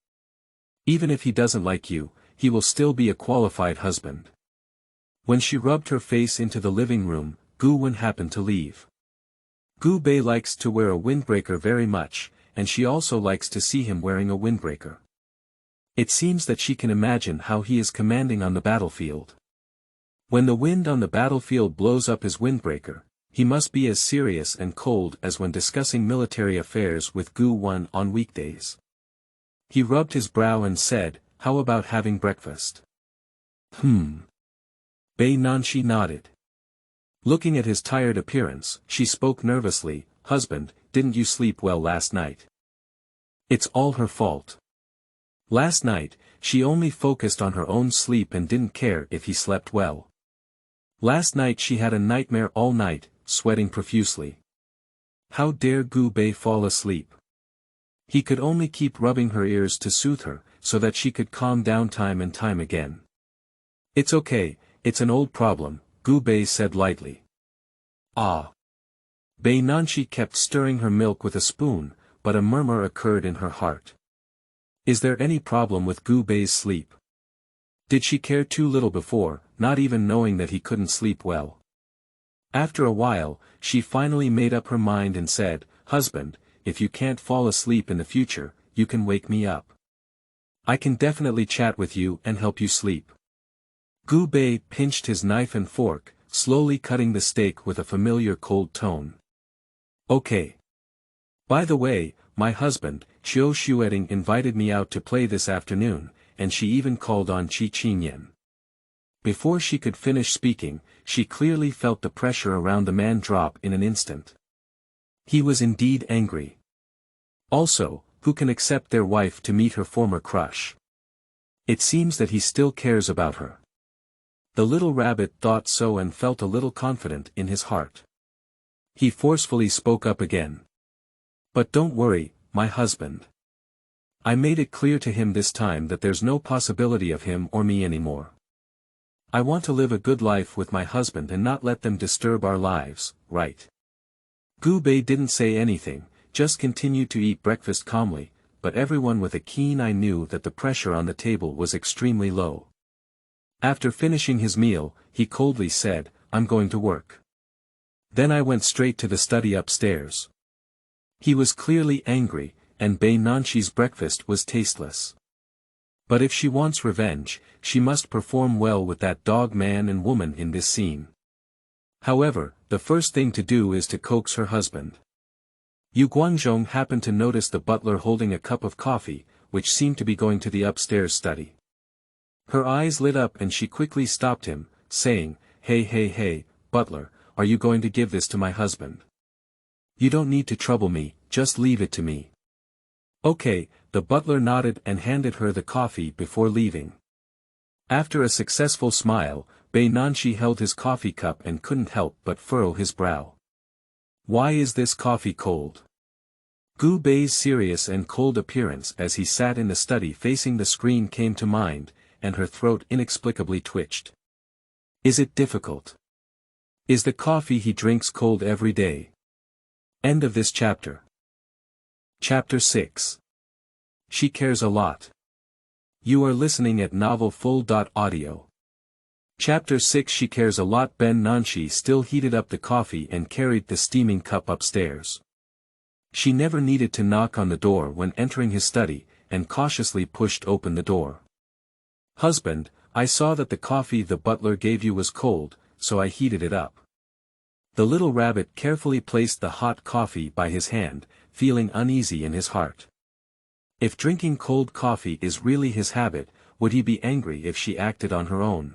Even if he doesn't like you, he will still be a qualified husband. When she rubbed her face into the living room, Gu Wen happened to leave. Gu Beiye likes to wear a windbreaker very much, and she also likes to see him wearing a windbreaker. It seems that she can imagine how he is commanding on the battlefield. When the wind on the battlefield blows up his windbreaker, he must be as serious and cold as when discussing military affairs with Gu Wen on weekdays. He rubbed his brow and said, "How about having breakfast?" Beinanxi nodded. Looking at his tired appearance, she spoke nervously, "Husband, didn't you sleep well last night?" It's all her fault. Last night, she only focused on her own sleep and didn't care if he slept well. Last night she had a nightmare all night, sweating profusely. How dare Gu Beiye fall asleep? He could only keep rubbing her ears to soothe her, so that she could calm down time and time again. "It's okay, it's an old problem," Gu Beiye said lightly. "Ah." Beinanxi kept stirring her milk with a spoon, but a murmur occurred in her heart. Is there any problem with Gu Beiye's sleep? Did she care too little before, not even knowing that he couldn't sleep well? After a while, she finally made up her mind and said, "Husband, if you can't fall asleep in the future, you can wake me up. I can definitely chat with you and help you sleep." Gu Beiye pinched his knife and fork, slowly cutting the steak with a familiar cold tone. "Okay. By the way, my husband, Qiu Xueting, invited me out to play this afternoon, and she even called on Qi Qinyan." Before she could finish speaking, she clearly felt the pressure around the man drop in an instant. He was indeed angry. Also, who can accept their wife to meet her former crush? It seems that he still cares about her. The little rabbit thought so and felt a little confident in his heart. He forcefully spoke up again. "But don't worry, my husband. I made it clear to him this time that there's no possibility of him or me anymore. I want to live a good life with my husband and not let them disturb our lives, right?" Gu Beiye didn't say anything, just continued to eat breakfast calmly, but everyone with a keen eye knew that the pressure on the table was extremely low. After finishing his meal, he coldly said, "I'm going to work." Then I went straight to the study upstairs. He was clearly angry, and Beinanxi's breakfast was tasteless. But if she wants revenge, she must perform well with that dog man and woman in this scene. However, the first thing to do is to coax her husband. Yu Guangzhong happened to notice the butler holding a cup of coffee, which seemed to be going to the upstairs study. Her eyes lit up and she quickly stopped him, saying, Hey, butler, are you going to give this to my husband? You don't need to trouble me, just leave it to me." "Okay," the butler nodded and handed her the coffee before leaving. After a successful smile, Beinanxi held his coffee cup and couldn't help but furrow his brow. Why is this coffee cold? Gu Beiye's serious and cold appearance as he sat in the study facing the screen came to mind, and her throat inexplicably twitched. Is it difficult? Is the coffee he drinks cold every day? End of this chapter. Chapter 6. She cares a lot. You are listening at novelfull.audio. Chapter 6. She cares a lot. Beinanxi still heated up the coffee and carried the steaming cup upstairs. She never needed to knock on the door when entering his study, and cautiously pushed open the door. Husband, I saw that the coffee the butler gave you was cold, so I heated it up. The little rabbit carefully placed the hot coffee by his hand, feeling uneasy in his heart. If drinking cold coffee is really his habit, would he be angry if she acted on her own?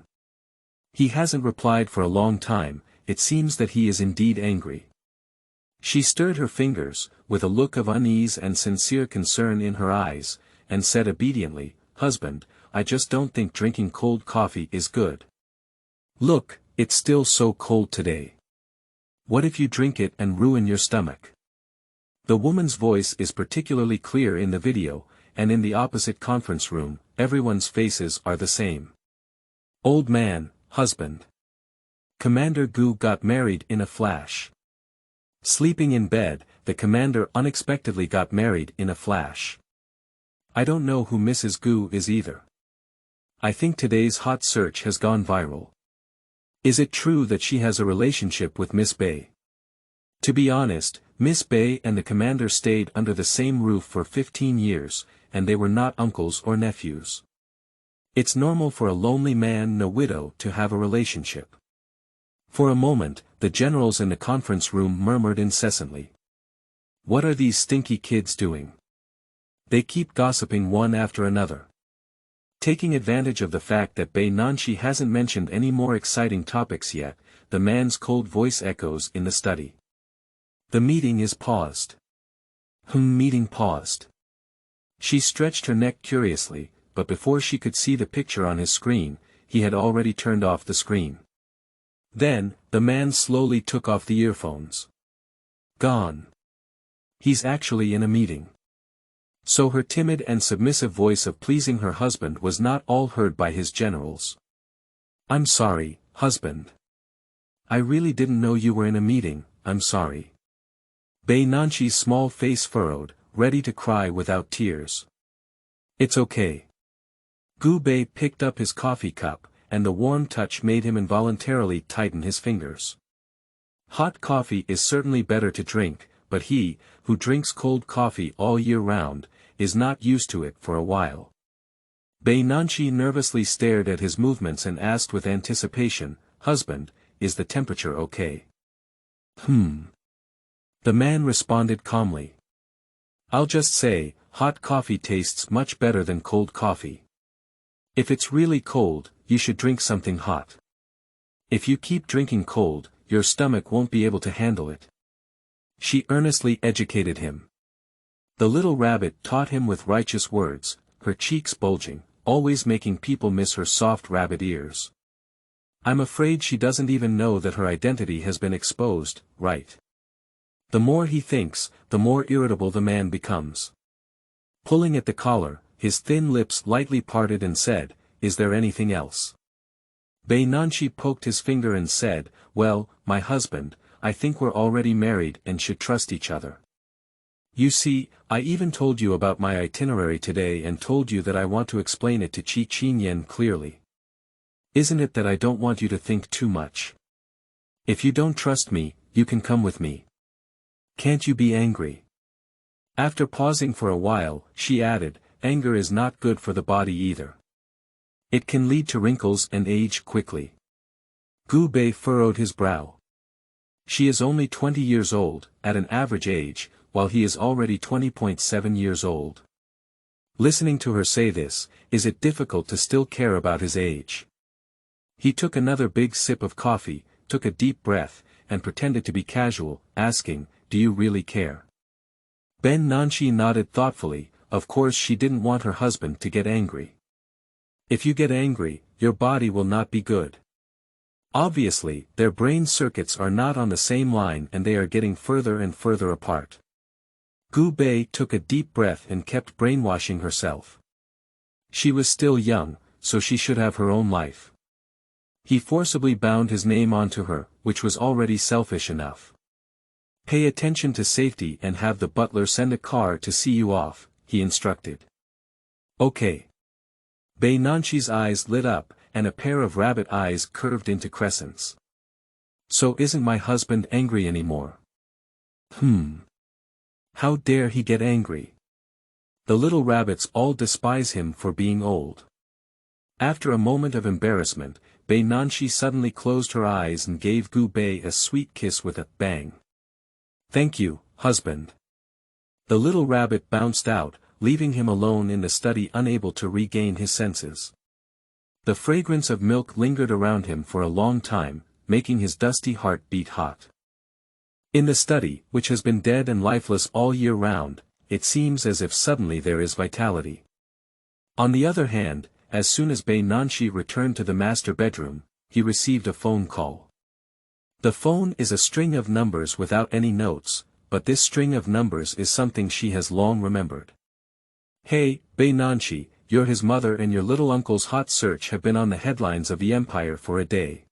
He hasn't replied for a long time, it seems that he is indeed angry. She stirred her fingers, with a look of unease and sincere concern in her eyes, and said obediently, Husband, I just don't think drinking cold coffee is good. Look, it's still so cold today. What if you drink it and ruin your stomach? The woman's voice is particularly clear in the video, and in the opposite conference room, everyone's faces are the same. Old man, husband. Commander Gu got married in a flash. Sleeping in bed, the commander unexpectedly got married in a flash. I don't know who Mrs. Gu is either. I think today's hot search has gone viral. Is it true that she has a relationship with Miss Beiye? To be honest, Miss Beiye and the commander stayed under the same roof for 15 years, and they were not uncles or nephews. It's normal for a lonely man no widow to have a relationship. For a moment, the generals in the conference room murmured incessantly. What are these stinky kids doing? They keep gossiping one after another. Taking advantage of the fact that Beinanxi hasn't mentioned any more exciting topics yet, the man's cold voice echoes in the study. The meeting is paused. Meeting paused. She stretched her neck curiously, but before she could see the picture on his screen, he had already turned off the screen. Then, the man slowly took off the earphones. Gone. He's actually in a meeting. So her timid and submissive voice of pleasing her husband was not all heard by his generals. I'm sorry, husband. I really didn't know you were in a meeting, I'm sorry. Beinanxi's small face furrowed, ready to cry without tears. It's okay. Gu Beiye picked up his coffee cup, and the warm touch made him involuntarily tighten his fingers. Hot coffee is certainly better to drink, but he, who drinks cold coffee all year round, is not used to it for a while. Beinanxi nervously stared at his movements and asked with anticipation, Husband, is the temperature okay? The man responded calmly. I'll just say, hot coffee tastes much better than cold coffee. If it's really cold, you should drink something hot. If you keep drinking cold, your stomach won't be able to handle it. She earnestly educated him. The little rabbit taught him with righteous words, her cheeks bulging, always making people miss her soft rabbit ears. I'm afraid she doesn't even know that her identity has been exposed, right? The more he thinks, the more irritable the man becomes. Pulling at the collar, his thin lips lightly parted and said, Is there anything else? Beinanxi poked his finger and said, Well, my husband, I think we're already married and should trust each other. You see, I even told you about my itinerary today and told you that I want to explain it to Qi Qinyan clearly. Isn't it that I don't want you to think too much? If you don't trust me, you can come with me. Can't you be angry? After pausing for a while, she added, Anger is not good for the body either. It can lead to wrinkles and age quickly. Gu Beiye furrowed his brow. She is only 20 years old, at an average age, while he is already 20.7 years old. Listening to her say this, is it difficult to still care about his age? He took another big sip of coffee, took a deep breath, and pretended to be casual, asking, Do you really care? Beinanxi nodded thoughtfully, of course she didn't want her husband to get angry. If you get angry, your body will not be good. Obviously, their brain circuits are not on the same line and they are getting further and further apart. Gu Beiye took a deep breath and kept brainwashing herself. She was still young, so she should have her own life. He forcibly bound his name onto her, which was already selfish enough. Pay attention to safety and have the butler send a car to see you off, he instructed. Okay. Beinanxi's eyes lit up, and a pair of rabbit eyes curved into crescents. So isn't my husband angry anymore? How dare he get angry? The little rabbits all despise him for being old. After a moment of embarrassment, Beinanxi suddenly closed her eyes and gave Gu Beiye a sweet kiss with a bang. Thank you, husband. The little rabbit bounced out, leaving him alone in the study unable to regain his senses. The fragrance of milk lingered around him for a long time, making his dusty heart beat hot. In the study, which has been dead and lifeless all year round, it seems as if suddenly there is vitality. On the other hand, as soon as Beinanxi returned to the master bedroom, he received a phone call. The phone is a string of numbers without any notes, but this string of numbers is something she has long remembered. Hey, Beinanxi, you're his mother and your little uncle's hot search have been on the headlines of the empire for a day.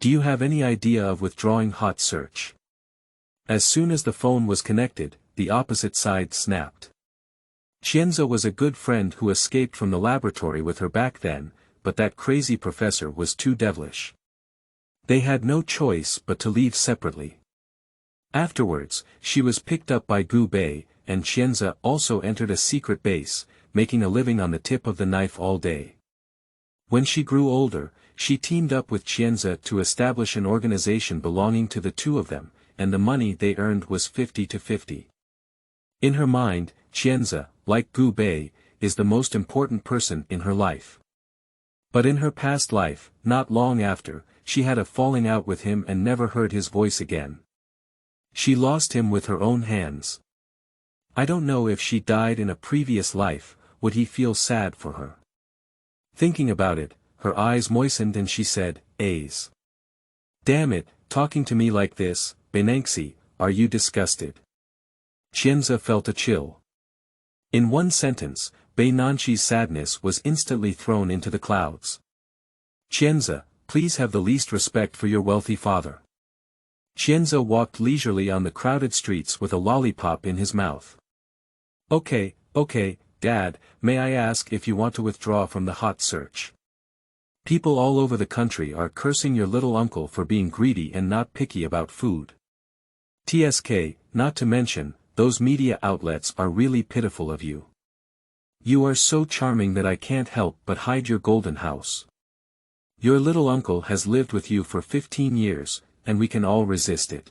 Do you have any idea of withdrawing hot search? As soon as the phone was connected, the opposite side snapped. Qianze was a good friend who escaped from the laboratory with her back then, but that crazy professor was too devilish. They had no choice but to leave separately. Afterwards, she was picked up by Gu Beiye, and Qianze also entered a secret base, making a living on the tip of the knife all day. When she grew older, she teamed up with Qianze to establish an organization belonging to the two of them, and the money they earned was 50-50. In her mind, Qianze, like Gu Beiye, is the most important person in her life. But in her past life, not long after, she had a falling out with him and never heard his voice again. She lost him with her own hands. I don't know if she died in a previous life, would he feel sad for her? Thinking about it, her eyes moistened and she said, A's. Damn it, talking to me like this, Beinanxi, are you disgusted? Qianze felt a chill. In one sentence, Beinanxi's sadness was instantly thrown into the clouds. Qianze, please have the least respect for your wealthy father. Qianze walked leisurely on the crowded streets with a lollipop in his mouth. Okay, Dad, may I ask if you want to withdraw from the hot search? People all over the country are cursing your little uncle for being greedy and not picky about food. TSK, not to mention, those media outlets are really pitiful of you. You are so charming that I can't help but hide your golden house. Your little uncle has lived with you for 15 years, and we can all resist it.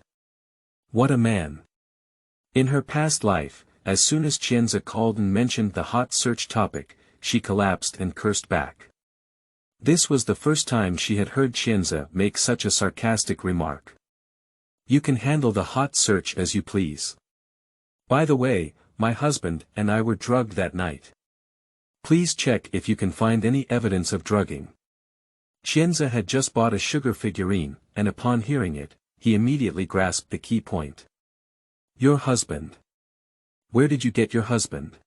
What a man. In her past life, as soon as Qianze called and mentioned the hot search topic, she collapsed and cursed back. This was the first time she had heard Qianze make such a sarcastic remark. You can handle the hot search as you please. By the way, my husband and I were drugged that night. Please check if you can find any evidence of drugging. Qianze had just bought a sugar figurine, and upon hearing it, he immediately grasped the key point. Your husband. Where did you get your husband?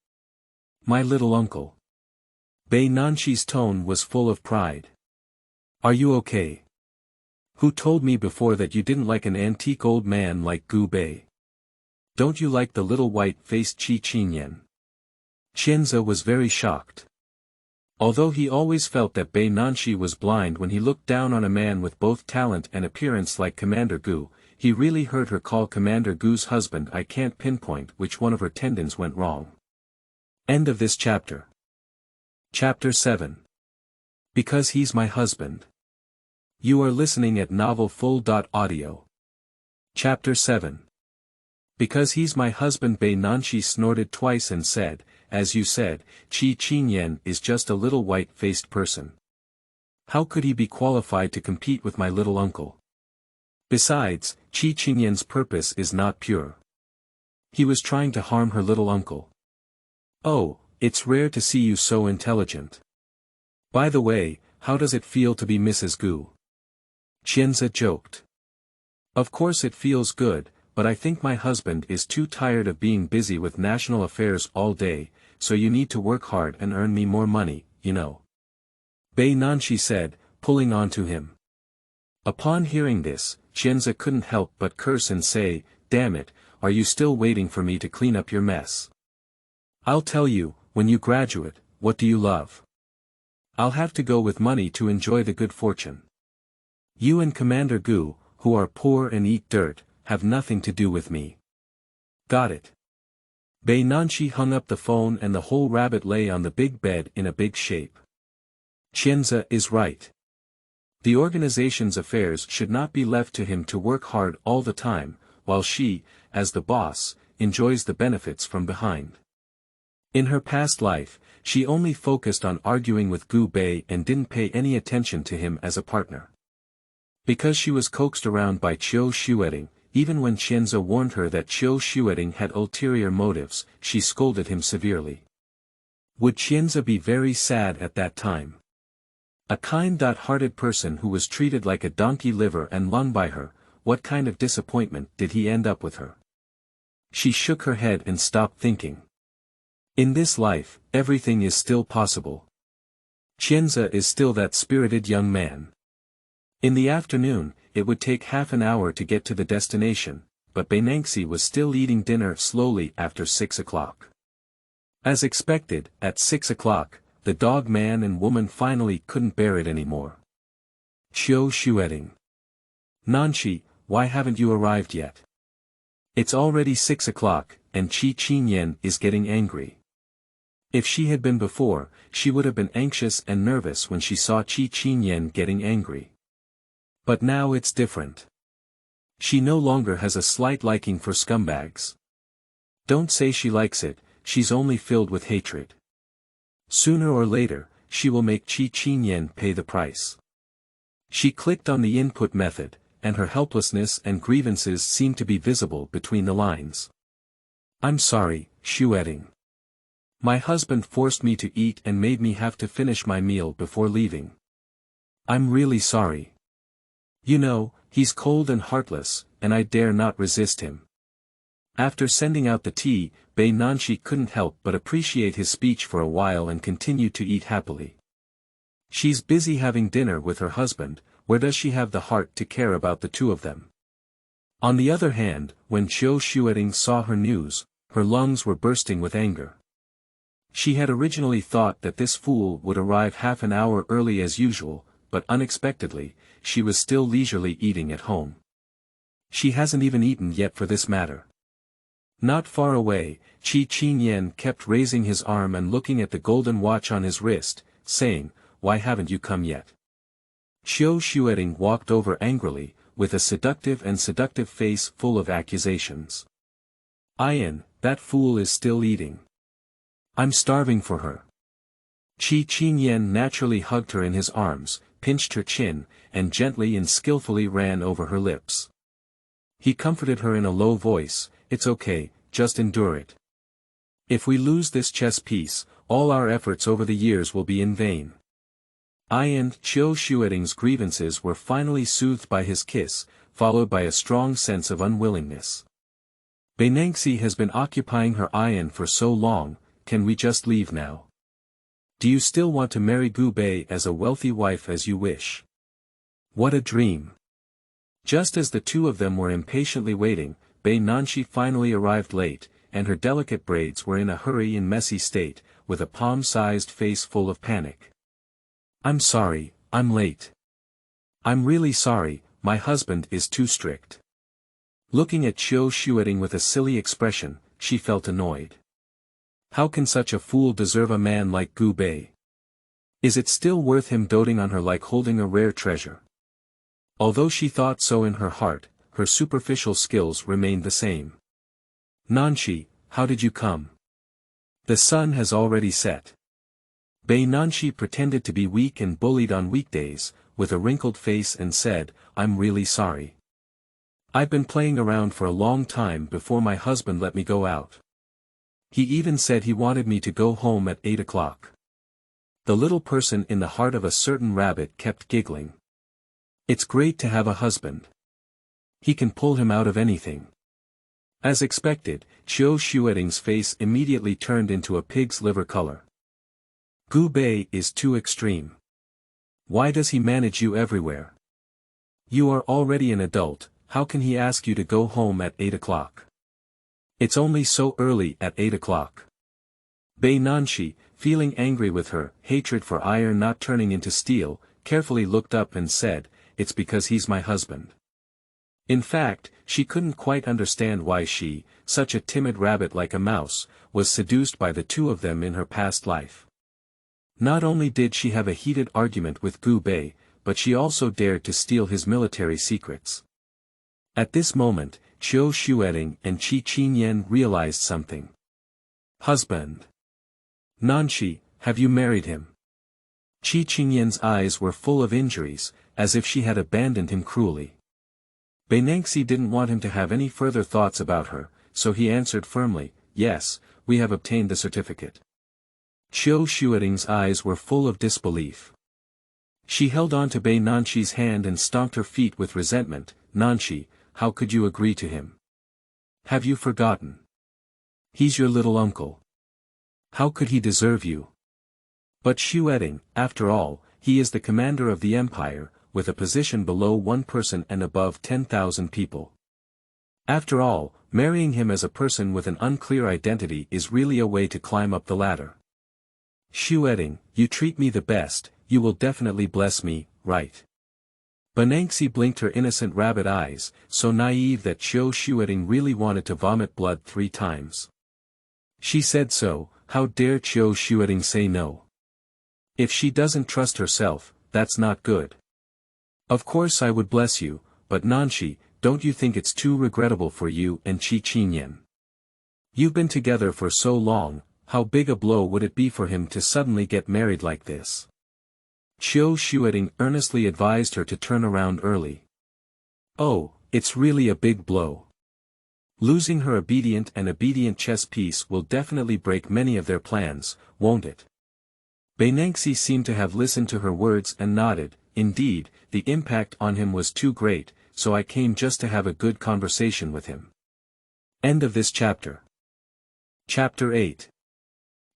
My little uncle. Beinanxi's tone was full of pride. Are you okay? Who told me before that you didn't like an antique old man like Gu Beiye? Don't you like the little white-faced Qi Qinyan? Qianze was very shocked. Although he always felt that Beinanxi was blind when he looked down on a man with both talent and appearance like Commander Gu, he really heard her call Commander Gu's husband. I can't pinpoint which one of her tendons went wrong. End of this chapter. Chapter 7. Because he's my husband. You are listening at novelfull.audio. Chapter 7. Because he's my husband. Beinanxi snorted twice and said, as you said, Qi Qinyan is just a little white-faced person. How could he be qualified to compete with my little uncle? Besides, Qi Qinyan's purpose is not pure. He was trying to harm her little uncle. Oh, it's rare to see you so intelligent. By the way, how does it feel to be Mrs. Gu? Qianzi joked. Of course it feels good, but I think my husband is too tired of being busy with national affairs all day, so you need to work hard and earn me more money, you know. Beinanxi said, pulling onto him. Upon hearing this, Qianzi couldn't help but curse and say, damn it, are you still waiting for me to clean up your mess? I'll tell you, when you graduate, what do you love? I'll have to go with money to enjoy the good fortune. You and Commander Gu, who are poor and eat dirt, have nothing to do with me. Got it. Beinanxi hung up the phone and the whole rabbit lay on the big bed in a big shape. Qianzi is right. The organization's affairs should not be left to him to work hard all the time, while she, as the boss, enjoys the benefits from behind. In her past life, she only focused on arguing with Gu Beiye and didn't pay any attention to him as a partner. Because she was coaxed around by Qiu Xueting, even when Qianzi warned her that Qiu Xueting had ulterior motives, she scolded him severely. Would Qianzi be very sad at that time? A kind-hearted person who was treated like a donkey liver and lung by her, what kind of disappointment did he end up with her? She shook her head and stopped thinking. In this life, everything is still possible. Qianzi is still that spirited young man. In the afternoon, it would take half an hour to get to the destination, but Beinanxi was still eating dinner slowly after 6 o'clock. As expected, at 6 o'clock, the dog man and woman finally couldn't bear it anymore. Qiu Xueting. Nanxi, why haven't you arrived yet? It's already 6 o'clock, and Qi Qinyan is getting angry. If she had been before, she would have been anxious and nervous when she saw Qi Qinyan getting angry. But now it's different. She no longer has a slight liking for scumbags. Don't say she likes it, she's only filled with hatred. Sooner or later, she will make Qi Qinyan pay the price. She clicked on the input method, and her helplessness and grievances seemed to be visible between the lines. I'm sorry, Xueting. My husband forced me to eat and made me have to finish my meal before leaving. I'm really sorry. You know, he's cold and heartless, and I dare not resist him. After sending out the tea, Beinanxi couldn't help but appreciate his speech for a while and continued to eat happily. She's busy having dinner with her husband, where does she have the heart to care about the two of them? On the other hand, when Qiu Xueting saw her news, her lungs were bursting with anger. She had originally thought that this fool would arrive half an hour early as usual, but unexpectedly, she was still leisurely eating at home. She hasn't even eaten yet for this matter. Not far away, Qi Qinyan kept raising his arm and looking at the golden watch on his wrist, saying, why haven't you come yet? Qiu Xueting walked over angrily, with a seductive face full of accusations. Ian, that fool is still eating. I'm starving for her. Qi Qinyan naturally hugged her in his arms, pinched her chin, and gently and skillfully ran over her lips. He comforted her in a low voice, it's okay, just endure it. If we lose this chess piece, all our efforts over the years will be in vain. Qiu Xueting's grievances were finally soothed by his kiss, followed by a strong sense of unwillingness. Beinanxi has been occupying her Ian for so long, can we just leave now? Do you still want to marry Gu Beiye as a wealthy wife as you wish? What a dream! Just as the two of them were impatiently waiting, Beinanxi finally arrived late, and her delicate braids were in a hurry and messy state, with a palm-sized face full of panic. I'm sorry, I'm late. I'm really sorry, my husband is too strict. Looking at Qiu Xueting with a silly expression, she felt annoyed. How can such a fool deserve a man like Gu Beiye? Is it still worth him doting on her like holding a rare treasure? Although she thought so in her heart, her superficial skills remained the same. Nanxi, how did you come? The sun has already set. Beinanxi pretended to be weak and bullied on weekdays, with a wrinkled face and said, I'm really sorry. I've been playing around for a long time before my husband let me go out. He even said he wanted me to go home at 8 o'clock. The little person in the heart of a certain rabbit kept giggling. It's great to have a husband. He can pull him out of anything. As expected, Qiu Xueting's face immediately turned into a pig's liver color. Gu Beiye is too extreme. Why does he manage you everywhere? You are already an adult, how can he ask you to go home at 8 o'clock? It's only so early at 8 o'clock. Beinanxi, feeling angry with her hatred for iron not turning into steel, carefully looked up and said, "It's because he's my husband." In fact, she couldn't quite understand why she, such a timid rabbit like a mouse, was seduced by the two of them in her past life. Not only did she have a heated argument with Gu Beiye, but she also dared to steal his military secrets. At this moment, Qiu Xueting and Qi Qinyan realized something. Husband. Nanxi, have you married him? Qi Qinyan's eyes were full of injuries, as if she had abandoned him cruelly. Beinanxi didn't want him to have any further thoughts about her, so he answered firmly, "Yes, we have obtained the certificate." Qiu Xueting's eyes were full of disbelief. She held on to Beinanxi's hand and stomped her feet with resentment. "Nanxi, how could you agree to him? Have you forgotten? He's your little uncle. How could he deserve you? But Xueting, after all, he is the commander of the empire, with a position below one person and above 10,000 people. After all, marrying him as a person with an unclear identity is really a way to climb up the ladder. Xueting, you treat me the best, you will definitely bless me, right?" Beinanxi blinked her innocent rabbit eyes, so naive that Qiu Xueting really wanted to vomit blood 3 times. She said so, how dare Qiu Xueting say no? If she doesn't trust herself, that's not good. Of course I would bless you, but Nanxi, don't you think it's too regrettable for you and Qi Qinyan? You've been together for so long, how big a blow would it be for him to suddenly get married like this? Qiu Xueting earnestly advised her to turn around early. Oh, it's really a big blow. Losing her obedient chess piece will definitely break many of their plans, won't it? Beinanxi seemed to have listened to her words and nodded. Indeed, the impact on him was too great, so I came just to have a good conversation with him. End of this chapter. Chapter 8.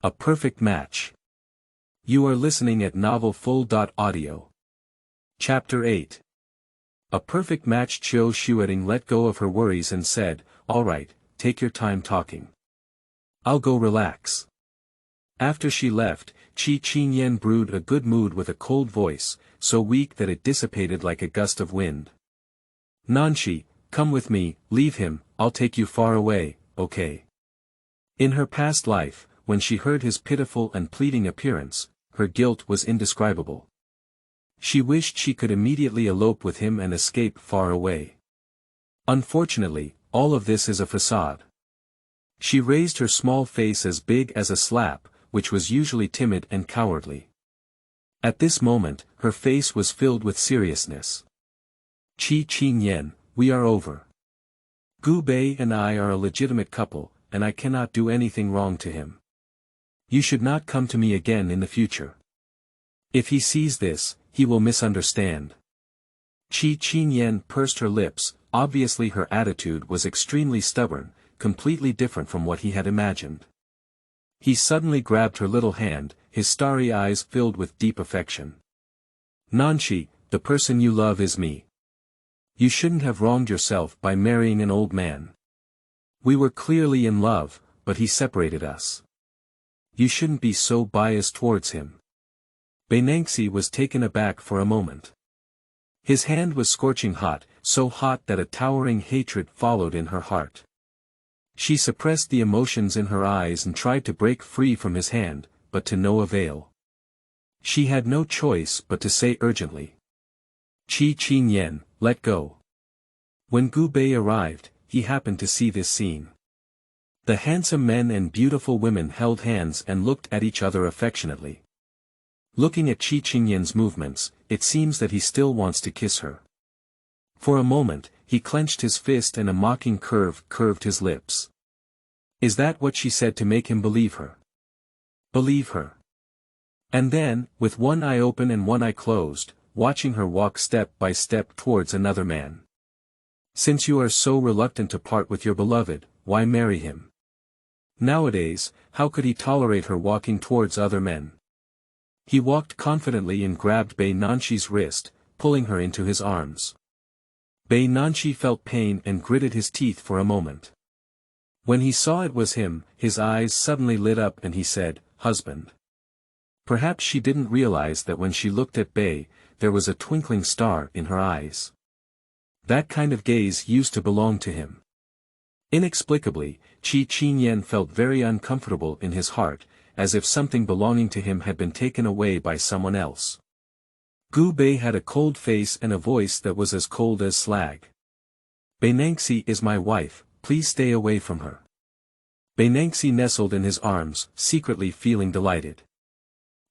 A perfect match. You are listening at novelfull.audio. Chapter 8. A perfect match. Qiu Xueting let go of her worries and said, "All right, take your time talking. I'll go relax." After she left, Qi Qinyan brewed a good mood with a cold voice, so weak that it dissipated like a gust of wind. "Nanxi, come with me, leave him, I'll take you far away, okay?" In her past life, when she heard his pitiful and pleading appearance, her guilt was indescribable. She wished she could immediately elope with him and escape far away. Unfortunately, all of this is a facade. She raised her small face as big as a slap, which was usually timid and cowardly. At this moment, her face was filled with seriousness. "Qi Qinyan, we are over. Gu Beiye and I are a legitimate couple, and I cannot do anything wrong to him. You should not come to me again in the future. If he sees this, he will misunderstand." Qi Qinyan pursed her lips. Obviously her attitude was extremely stubborn, completely different from what he had imagined. He suddenly grabbed her little hand, his starry eyes filled with deep affection. "Nanxi, the person you love is me. You shouldn't have wronged yourself by marrying an old man. We were clearly in love, but he separated us. You shouldn't be so biased towards him." Beinanxi was taken aback for a moment. His hand was scorching hot, so hot that a towering hatred followed in her heart. She suppressed the emotions in her eyes and tried to break free from his hand, but to no avail. She had no choice but to say urgently, "Qi Qinyan, let go." When Gu Beiye arrived, he happened to see this scene. The handsome men and beautiful women held hands and looked at each other affectionately. Looking at Qi Qinyan's movements, it seems that he still wants to kiss her. For a moment, he clenched his fist and a mocking curve curved his lips. Is that what she said to make him believe her? Believe her. And then, with one eye open and one eye closed, watching her walk step by step towards another man. Since you are so reluctant to part with your beloved, why marry him? Nowadays, how could he tolerate her walking towards other men? He walked confidently and grabbed Beinanxi's wrist, pulling her into his arms. Beinanxi felt pain and gritted his teeth for a moment. When he saw it was him, his eyes suddenly lit up and he said, "Husband." Perhaps she didn't realize that when she looked at Bei, there was a twinkling star in her eyes. That kind of gaze used to belong to him. Inexplicably, Qi Qinyan felt very uncomfortable in his heart, as if something belonging to him had been taken away by someone else. Gu Beiye had a cold face and a voice that was as cold as slag. "Beinanxi is my wife, please stay away from her." Beinanxi nestled in his arms, secretly feeling delighted.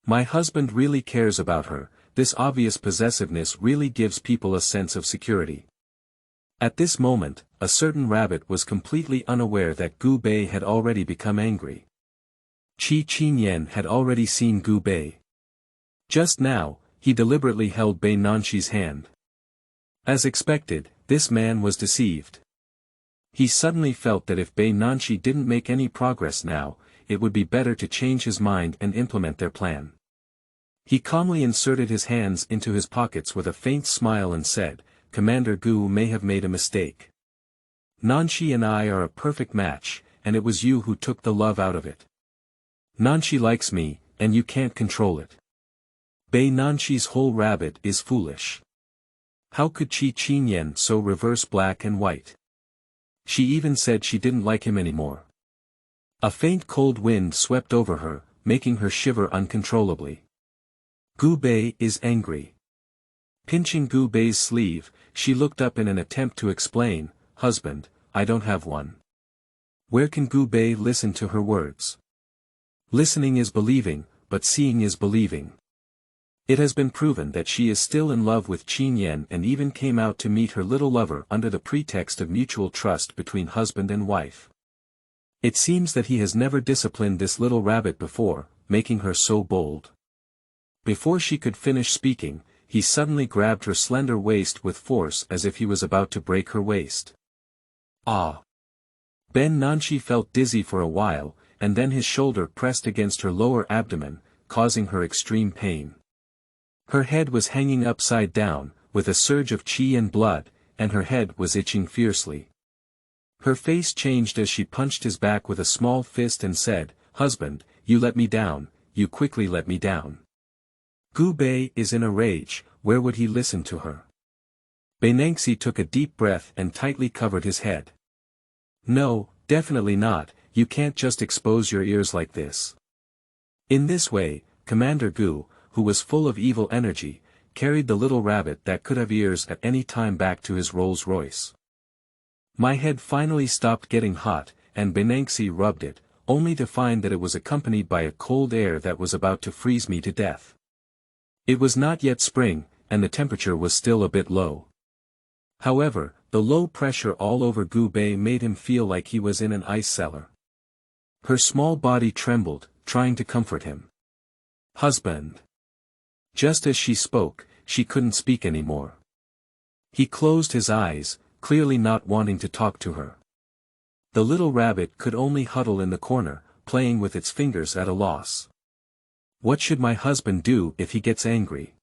My husband really cares about her, this obvious possessiveness really gives people a sense of security. At this moment, a certain rabbit was completely unaware that Gu Beiye had already become angry. Qi Qinyan had already seen Gu Beiye. Just now, he deliberately held Beinanxi's hand. As expected, this man was deceived. He suddenly felt that if Beinanxi didn't make any progress now, it would be better to change his mind and implement their plan. He calmly inserted his hands into his pockets with a faint smile and said, "Commander Gu may have made a mistake. Nanxi and I are a perfect match, and it was you who took the love out of it. Nanxi likes me, and you can't control it. Beinanxi's whole rabbit is foolish. How could Qi Qinyan so reverse black and white? She even said she didn't like him anymore." A faint cold wind swept over her, making her shiver uncontrollably. Gu Beiye is angry. Pinching Gu Beiye's sleeve, she looked up in an attempt to explain, "Husband, I don't have one." Where can Gu Beiye listen to her words? Listening is believing, but seeing is believing. It has been proven that she is still in love with Qinyan and even came out to meet her little lover under the pretext of mutual trust between husband and wife. It seems that he has never disciplined this little rabbit before, making her so bold. Before she could finish speaking, he suddenly grabbed her slender waist with force as if he was about to break her waist. Ah! Beinanxi felt dizzy for a while, and then his shoulder pressed against her lower abdomen, causing her extreme pain. Her head was hanging upside down, with a surge of qi and blood, and her head was itching fiercely. Her face changed as she punched his back with a small fist and said, "Husband, you let me down, you quickly let me down." Gu Beiye is in a rage, where would he listen to her? Beinanxi took a deep breath and tightly covered his head. "No, definitely not, you can't just expose your ears like this." In this way, Commander Gu, who was full of evil energy, carried the little rabbit that could have ears at any time back to his Rolls Royce. My head finally stopped getting hot, and Beinanxi rubbed it, only to find that it was accompanied by a cold air that was about to freeze me to death. It was not yet spring, and the temperature was still a bit low. However, the low pressure all over Gu Beiye made him feel like he was in an ice cellar. Her small body trembled, trying to comfort him. "Husband." Just as she spoke, she couldn't speak anymore. He closed his eyes, clearly not wanting to talk to her. The little rabbit could only huddle in the corner, playing with its fingers at a loss. What should my husband do if he gets angry?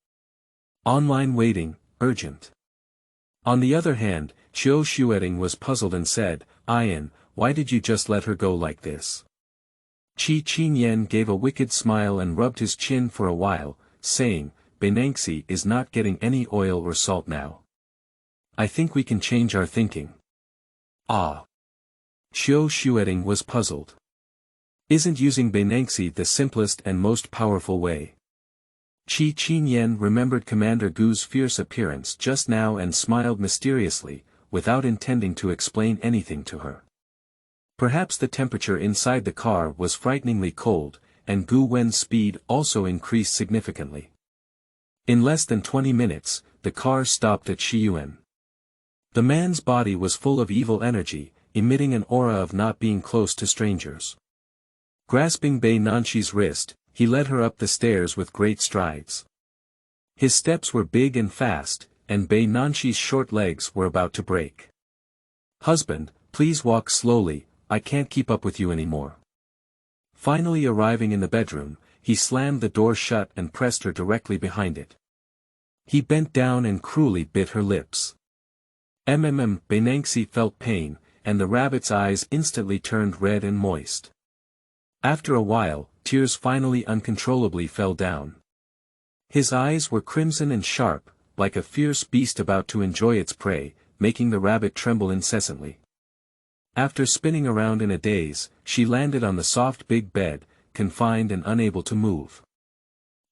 Online waiting, urgent. On the other hand, Qiu Xueting was puzzled and said, "Ian, why did you just let her go like this?" Qi Qinyan gave a wicked smile and rubbed his chin for a while, saying, "Beinanxi is not getting any oil or salt now. I think we can change our thinking." Ah! Qiu Xueting was puzzled. Isn't using Beinanxi the simplest and most powerful way? Qi Qinyan remembered Commander Gu's fierce appearance just now and smiled mysteriously, without intending to explain anything to her. Perhaps the temperature inside the car was frighteningly cold, and Gu Wen's speed also increased significantly. In less than 20 minutes, the car stopped at Shiyuan. The man's body was full of evil energy, emitting an aura of not being close to strangers. Grasping Beinanxi's wrist, he led her up the stairs with great strides. His steps were big and fast, and Beinanxi's short legs were about to break. "Husband, please walk slowly, I can't keep up with you anymore." Finally arriving in the bedroom, he slammed the door shut and pressed her directly behind it. He bent down and cruelly bit her lips. Beinanxi felt pain, and the rabbit's eyes instantly turned red and moist. After a while, tears finally uncontrollably fell down. His eyes were crimson and sharp, like a fierce beast about to enjoy its prey, making the rabbit tremble incessantly. After spinning around in a daze, she landed on the soft big bed, confined and unable to move.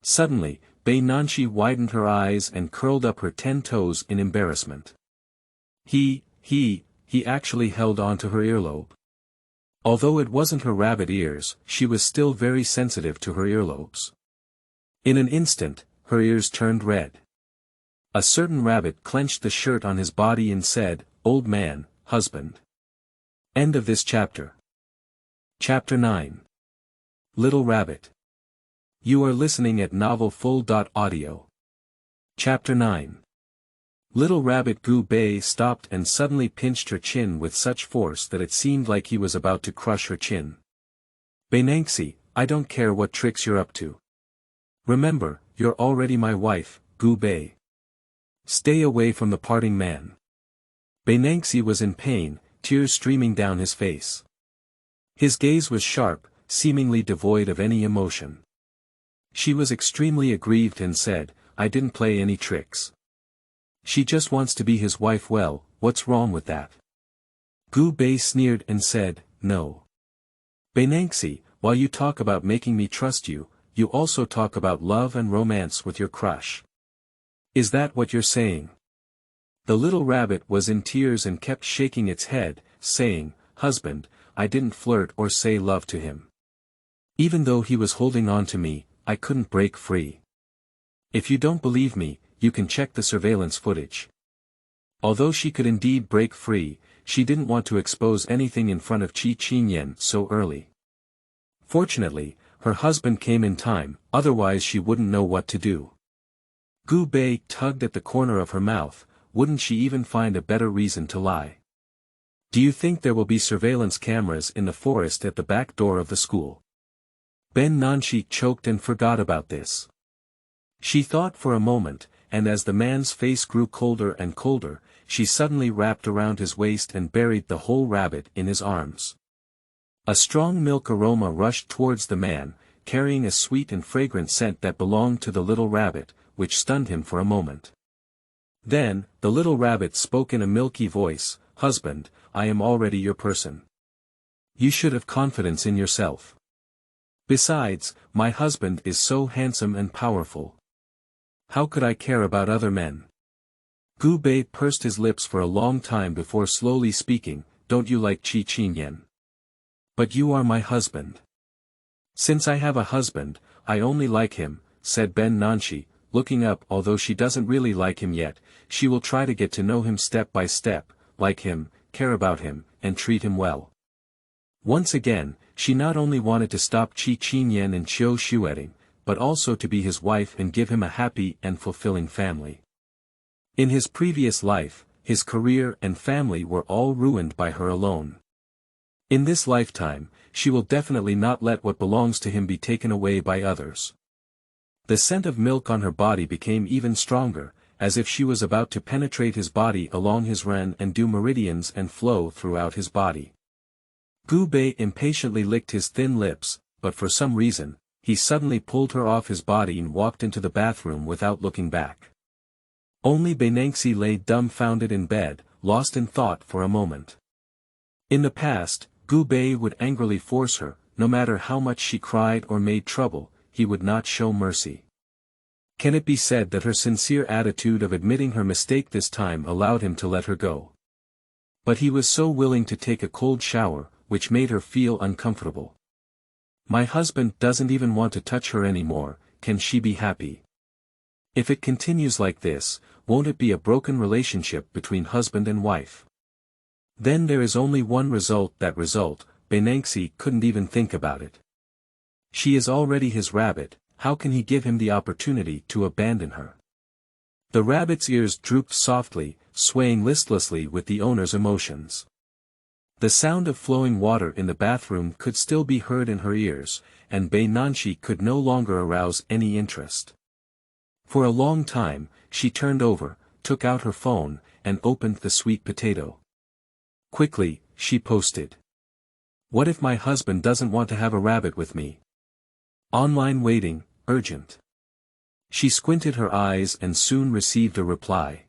Suddenly, Beinanxi widened her eyes and curled up her 10 toes in embarrassment. He actually held on to her earlobe. Although it wasn't her rabbit ears, she was still very sensitive to her earlobes. In an instant, her ears turned red. A certain rabbit clenched the shirt on his body and said, "Old man, husband." End of this chapter. Chapter 9. Little Rabbit. You are listening at novelfull.audio. Chapter 9. Little Rabbit Gu Beiye stopped and suddenly pinched her chin with such force that it seemed like he was about to crush her chin. "Beinanxi, I don't care what tricks you're up to. Remember, you're already my wife, Gu Beiye. Stay away from the parting man." Beinanxi was in pain, tears streaming down his face. His gaze was sharp, seemingly devoid of any emotion. She was extremely aggrieved and said, "I didn't play any tricks. She just wants to be his wife. Well, what's wrong with that?" Gu Beiye sneered and said, "No. Beinanxi, while you talk about making me trust you, you also talk about love and romance with your crush. Is that what you're saying?" The little rabbit was in tears and kept shaking its head, saying, "Husband, I didn't flirt or say love to him. Even though he was holding on to me, I couldn't break free. If you don't believe me, you can check the surveillance footage." Although she could indeed break free, she didn't want to expose anything in front of Qi Qinyan so early. Fortunately, her husband came in time, otherwise she wouldn't know what to do. Gu Beiye tugged at the corner of her mouth. Wouldn't she even find a better reason to lie? "Do you think there will be surveillance cameras in the forest at the back door of the school?" Beinanxi choked and forgot about this. She thought for a moment, and as the man's face grew colder and colder, she suddenly wrapped around his waist and buried the whole rabbit in his arms. A strong milk aroma rushed towards the man, carrying a sweet and fragrant scent that belonged to the little rabbit, which stunned him for a moment. Then, the little rabbit spoke in a milky voice, "Husband, I am already your person. You should have confidence in yourself. Besides, my husband is so handsome and powerful. How could I care about other men?" Gu Beiye pursed his lips for a long time before slowly speaking, "Don't you like Qi Qinyan? But you are my husband." "Since I have a husband, I only like him," said Beinanxi, looking up. "Although she doesn't really like him yet, she will try to get to know him step by step, like him, care about him, and treat him well." Once again, she not only wanted to stop Qi Qinyan and Qiu Shueting, but also to be his wife and give him a happy and fulfilling family. In his previous life, his career and family were all ruined by her alone. In this lifetime, she will definitely not let what belongs to him be taken away by others. The scent of milk on her body became even stronger, as if she was about to penetrate his body along his ren and do meridians and flow throughout his body. Gu Beiye impatiently licked his thin lips, but for some reason, he suddenly pulled her off his body and walked into the bathroom without looking back. Only Beinanxi lay dumbfounded in bed, lost in thought for a moment. In the past, Gu Beiye would angrily force her, no matter how much she cried or made trouble, he would not show mercy. Can it be said that her sincere attitude of admitting her mistake this time allowed him to let her go? But he was so willing to take a cold shower, which made her feel uncomfortable. My husband doesn't even want to touch her anymore, can she be happy? If it continues like this, won't it be a broken relationship between husband and wife? Then there is only one result. That result, Beinanxi couldn't even think about it. She is already his rabbit, how can he give him the opportunity to abandon her? The rabbit's ears drooped softly, swaying listlessly with the owner's emotions. The sound of flowing water in the bathroom could still be heard in her ears, and Beinanxi could no longer arouse any interest. For a long time, she turned over, took out her phone, and opened the sweet potato. Quickly, she posted. What if my husband doesn't want to have a rabbit with me? Online waiting, urgent. She squinted her eyes and soon received a reply.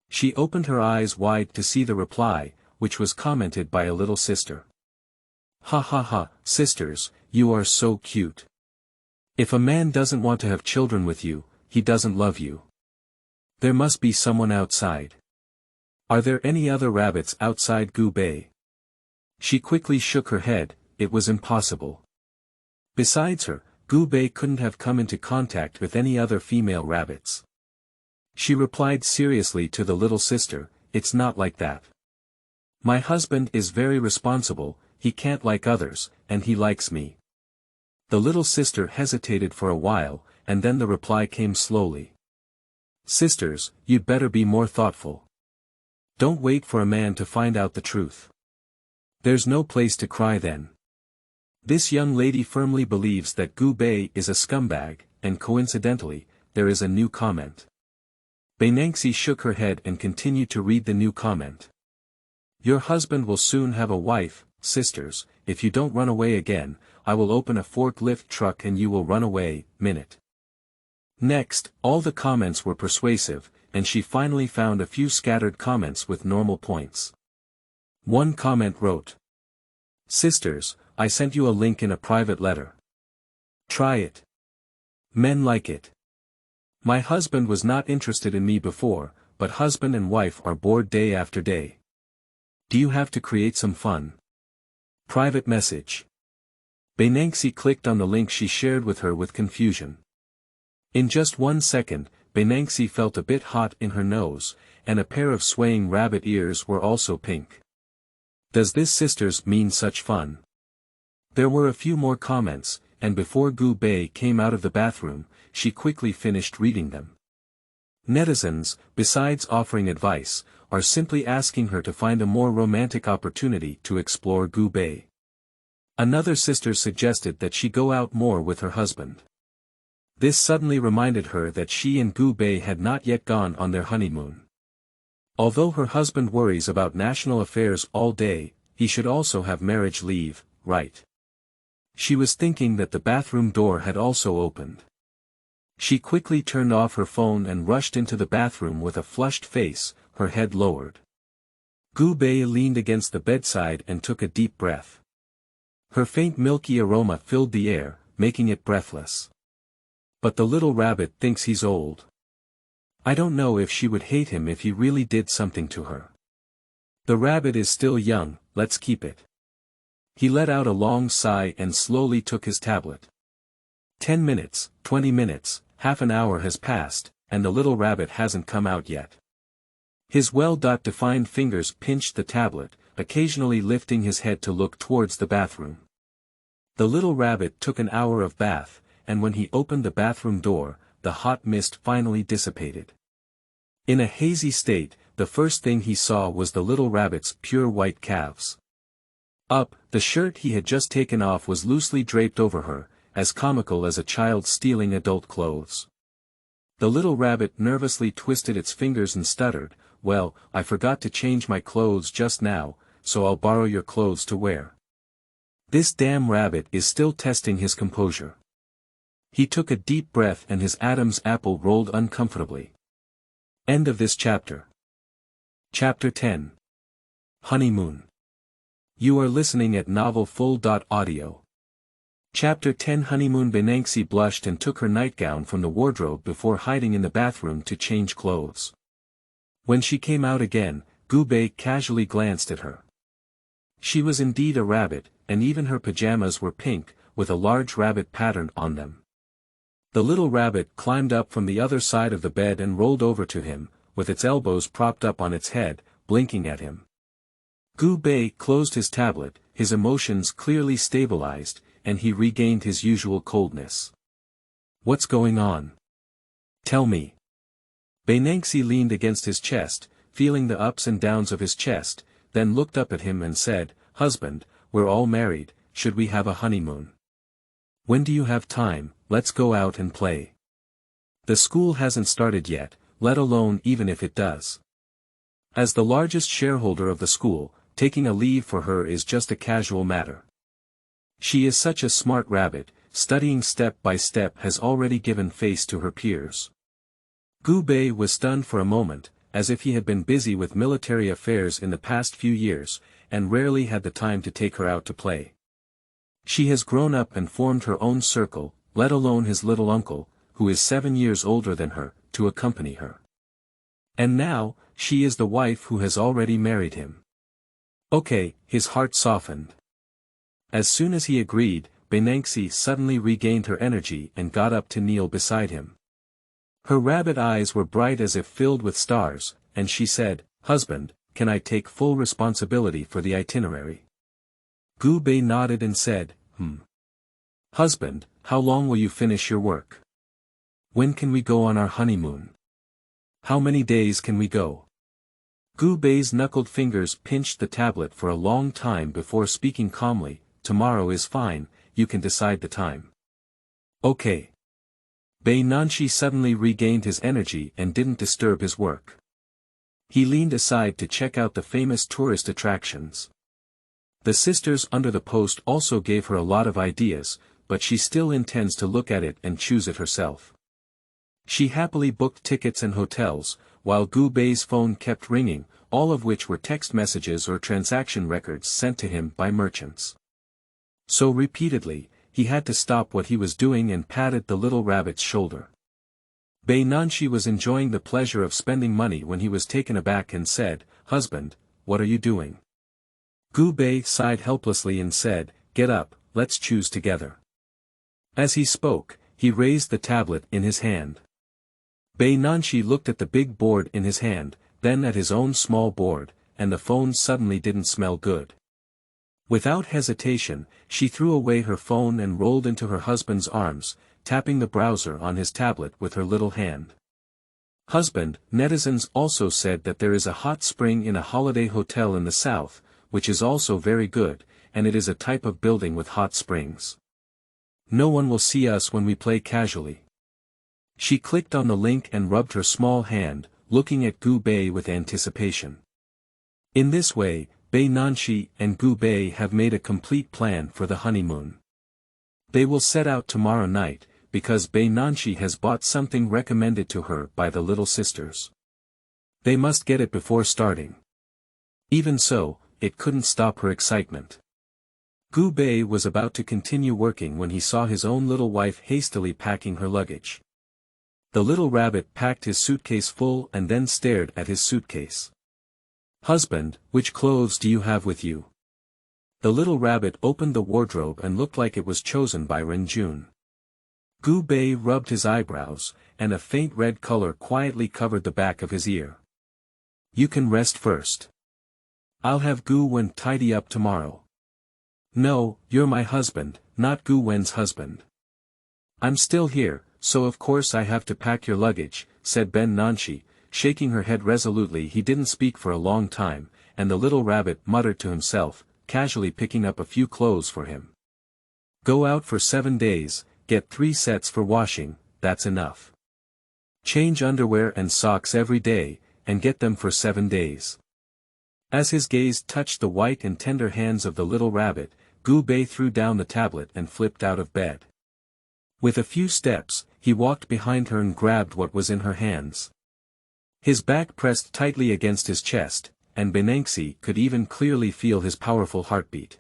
She opened her eyes wide to see the reply, which was commented by a little sister. Ha ha ha, sisters, you are so cute. If a man doesn't want to have children with you, he doesn't love you. There must be someone outside. Are there any other rabbits outside Gu Beiye? She quickly shook her head, it was impossible. Besides her, Gu Beiye couldn't have come into contact with any other female rabbits. She replied seriously to the little sister, it's not like that. My husband is very responsible, he can't like others, and he likes me. The little sister hesitated for a while, and then the reply came slowly. Sisters, you'd better be more thoughtful. Don't wait for a man to find out the truth. There's no place to cry then. This young lady firmly believes that Gu Beiye is a scumbag, and coincidentally, there is a new comment. Beinanxi shook her head and continued to read the new comment. Your husband will soon have a wife, sisters, if you don't run away again, I will open a forklift truck and you will run away, minute. Next, all the comments were persuasive, and she finally found a few scattered comments with normal points. One comment wrote. Sisters, I sent you a link in a private letter. Try it. Men like it. My husband was not interested in me before, but husband and wife are bored day after day. Do you have to create some fun? Private message. Beinanxi clicked on the link she shared with her with confusion. In just 1 second, Beinanxi felt a bit hot in her nose, and a pair of swaying rabbit ears were also pink. Does this sisters mean such fun? There were a few more comments, and before Gu Beiye came out of the bathroom, she quickly finished reading them. Netizens, besides offering advice, are simply asking her to find a more romantic opportunity to explore Gu Beiye. Another sister suggested that she go out more with her husband. This suddenly reminded her that she and Gu Beiye had not yet gone on their honeymoon. Although her husband worries about national affairs all day, he should also have marriage leave, right? She was thinking that the bathroom door had also opened. She quickly turned off her phone and rushed into the bathroom with a flushed face, her head lowered. Gu Beiye leaned against the bedside and took a deep breath. Her faint milky aroma filled the air, making it breathless. But the little rabbit thinks he's old. I don't know if she would hate him if he really did something to her. The rabbit is still young, let's keep it. He let out a long sigh and slowly took his tablet. 10 minutes, 20 minutes, half an hour has passed, and the little rabbit hasn't come out yet. His well-defined fingers pinched the tablet, occasionally lifting his head to look towards the bathroom. The little rabbit took an hour of bath, and when he opened the bathroom door, the hot mist finally dissipated. In a hazy state, the first thing he saw was the little rabbit's pure white calves. The shirt he had just taken off was loosely draped over her, as comical as a child stealing adult clothes. The little rabbit nervously twisted its fingers and stuttered, well, I forgot to change my clothes just now, so I'll borrow your clothes to wear. This damn rabbit is still testing his composure. He took a deep breath and his Adam's apple rolled uncomfortably. End of this chapter. Chapter 10. Honeymoon. You are listening at novelfull.audio. Chapter 10 Honeymoon. Beinanxi blushed and took her nightgown from the wardrobe before hiding in the bathroom to change clothes. When she came out again, Gu Beiye casually glanced at her. She was indeed a rabbit, and even her pajamas were pink, with a large rabbit pattern on them. The little rabbit climbed up from the other side of the bed and rolled over to him, with its elbows propped up on its head, blinking at him. Gu Beiye closed his tablet, his emotions clearly stabilized, and he regained his usual coldness. What's going on? Tell me. Beinanxi leaned against his chest, feeling the ups and downs of his chest, then looked up at him and said, "Husband, we're all married, should we have a honeymoon? When do you have time? Let's go out and play. The school hasn't started yet, let alone even if it does." As the largest shareholder of the school, taking a leave for her is just a casual matter. She is such a smart rabbit, studying step by step has already given face to her peers. Gu Beiye was stunned for a moment, as if he had been busy with military affairs in the past few years, and rarely had the time to take her out to play. She has grown up and formed her own circle, let alone his little uncle, who is 7 years older than her, to accompany her. And now, she is the wife who has already married him. Okay, his heart softened. As soon as he agreed, Beinanxi suddenly regained her energy and got up to kneel beside him. Her rabbit eyes were bright as if filled with stars, and she said, "Husband, can I take full responsibility for the itinerary?" Gu Beiye nodded and said, "Husband, how long will you finish your work? When can we go on our honeymoon? How many days can we go?" Gu Beiye's knuckled fingers pinched the tablet for a long time before speaking calmly, "Tomorrow is fine, you can decide the time." "Okay." Beinanxi suddenly regained his energy and didn't disturb his work. He leaned aside to check out the famous tourist attractions. The sisters under the post also gave her a lot of ideas, but she still intends to look at it and choose it herself. She happily booked tickets and hotels, while Gu Beiye's phone kept ringing, all of which were text messages or transaction records sent to him by merchants. So repeatedly, he had to stop what he was doing and patted the little rabbit's shoulder. Beinanxi was enjoying the pleasure of spending money when he was taken aback and said, "Husband, what are you doing?" Gu Beiye sighed helplessly and said, "Get up, let's choose together." As he spoke, he raised the tablet in his hand. Beinanxi looked at the big board in his hand, then at his own small board, and the phone suddenly didn't smell good. Without hesitation, she threw away her phone and rolled into her husband's arms, tapping the browser on his tablet with her little hand. "Husband, netizens also said that there is a hot spring in a holiday hotel in the south, which is also very good, and it is a type of building with hot springs. No one will see us when we play casually." She clicked on the link and rubbed her small hand, looking at Gu Beiye with anticipation. In this way, Beinanxi and Gu Beiye have made a complete plan for the honeymoon. They will set out tomorrow night, because Beinanxi has bought something recommended to her by the little sisters. They must get it before starting. Even so, it couldn't stop her excitement. Gu Beiye was about to continue working when he saw his own little wife hastily packing her luggage. The little rabbit packed his suitcase full and then stared at his suitcase. "Husband, which clothes do you have with you?" The little rabbit opened the wardrobe and looked like it was chosen by Renjun. Gu Beiye rubbed his eyebrows, and a faint red color quietly covered the back of his ear. "You can rest first. I'll have Gu Wen tidy up tomorrow." "No, you're my husband, not Gu Wen's husband." "I'm still here, so of course I have to pack your luggage," said Beinanxi, shaking her head resolutely. He didn't speak for a long time, and the little rabbit muttered to himself, casually picking up a few clothes for him. "Go out for 7 days, get 3 sets for washing, that's enough. Change underwear and socks every day, and get them for 7 days. As his gaze touched the white and tender hands of the little rabbit, Gu Beiye threw down the tablet and flipped out of bed. With a few steps, he walked behind her and grabbed what was in her hands. His back pressed tightly against his chest, and Beinanxi could even clearly feel his powerful heartbeat.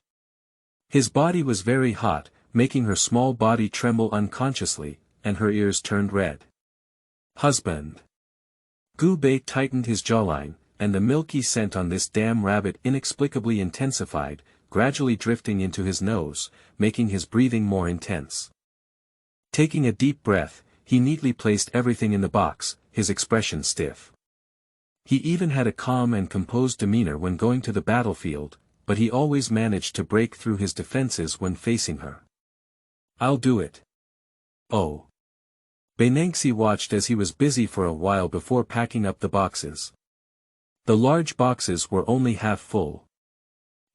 His body was very hot, making her small body tremble unconsciously, and her ears turned red. "Husband." Gu Beiye tightened his jawline, and the milky scent on this damn rabbit inexplicably intensified, gradually drifting into his nose, making his breathing more intense. Taking a deep breath, he neatly placed everything in the box, his expression stiff. He even had a calm and composed demeanor when going to the battlefield, but he always managed to break through his defenses when facing her. "I'll do it." "Oh. Beinanxi watched as he was busy for a while before packing up the boxes. The large boxes were only half full.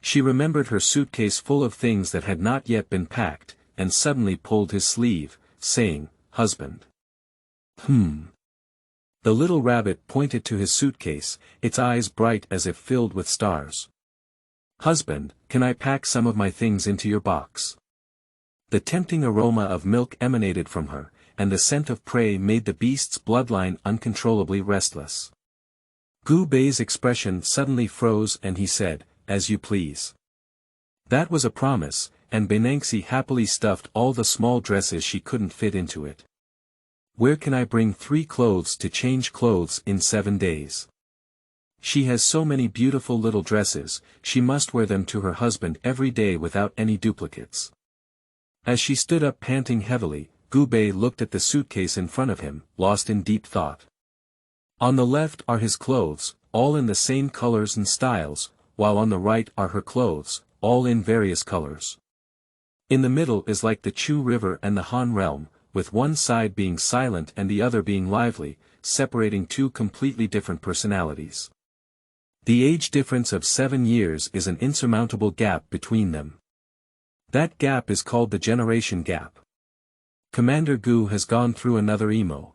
She remembered her suitcase full of things that had not yet been packed, and suddenly pulled his sleeve, saying, "Husband." The little rabbit pointed to his suitcase, its eyes bright as if filled with stars. "Husband, can I pack some of my things into your box?" The tempting aroma of milk emanated from her, and the scent of prey made the beast's bloodline uncontrollably restless. Gu Beiye's expression suddenly froze and he said, "As you please." That was a promise, and Beinanxi happily stuffed all the small dresses she couldn't fit into it. "Where can I bring 3 clothes to change clothes in 7 days? She has so many beautiful little dresses, she must wear them to her husband every day without any duplicates." As she stood up panting heavily, Gu Beiye looked at the suitcase in front of him, lost in deep thought. On the left are his clothes, all in the same colors and styles, while on the right are her clothes, all in various colors. In the middle is like the Chu River and the Han realm, with one side being silent and the other being lively, separating 2 completely different personalities. The age difference of 7 years is an insurmountable gap between them. That gap is called the generation gap. Commander Gu has gone through another emo.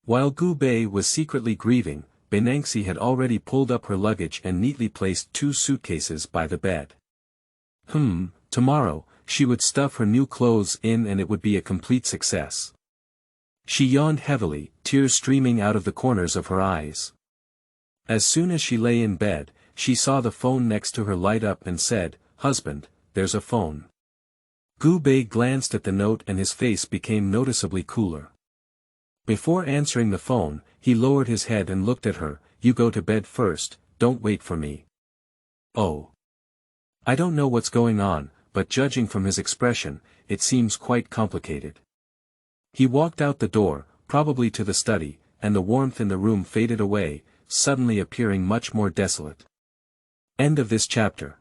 While Gu Beiye was secretly grieving, Beinanxi had already pulled up her luggage and neatly placed 2 suitcases by the bed. Tomorrow, she would stuff her new clothes in and it would be a complete success. She yawned heavily, tears streaming out of the corners of her eyes. As soon as she lay in bed, she saw the phone next to her light up and said, "Husband, there's a phone." Gu Beiye glanced at the note and his face became noticeably cooler. Before answering the phone, he lowered his head and looked at her. "You go to bed first, don't wait for me." "Oh. I don't know what's going on, but judging from his expression, it seems quite complicated." He walked out the door, probably to the study, and the warmth in the room faded away, suddenly appearing much more desolate. End of this chapter.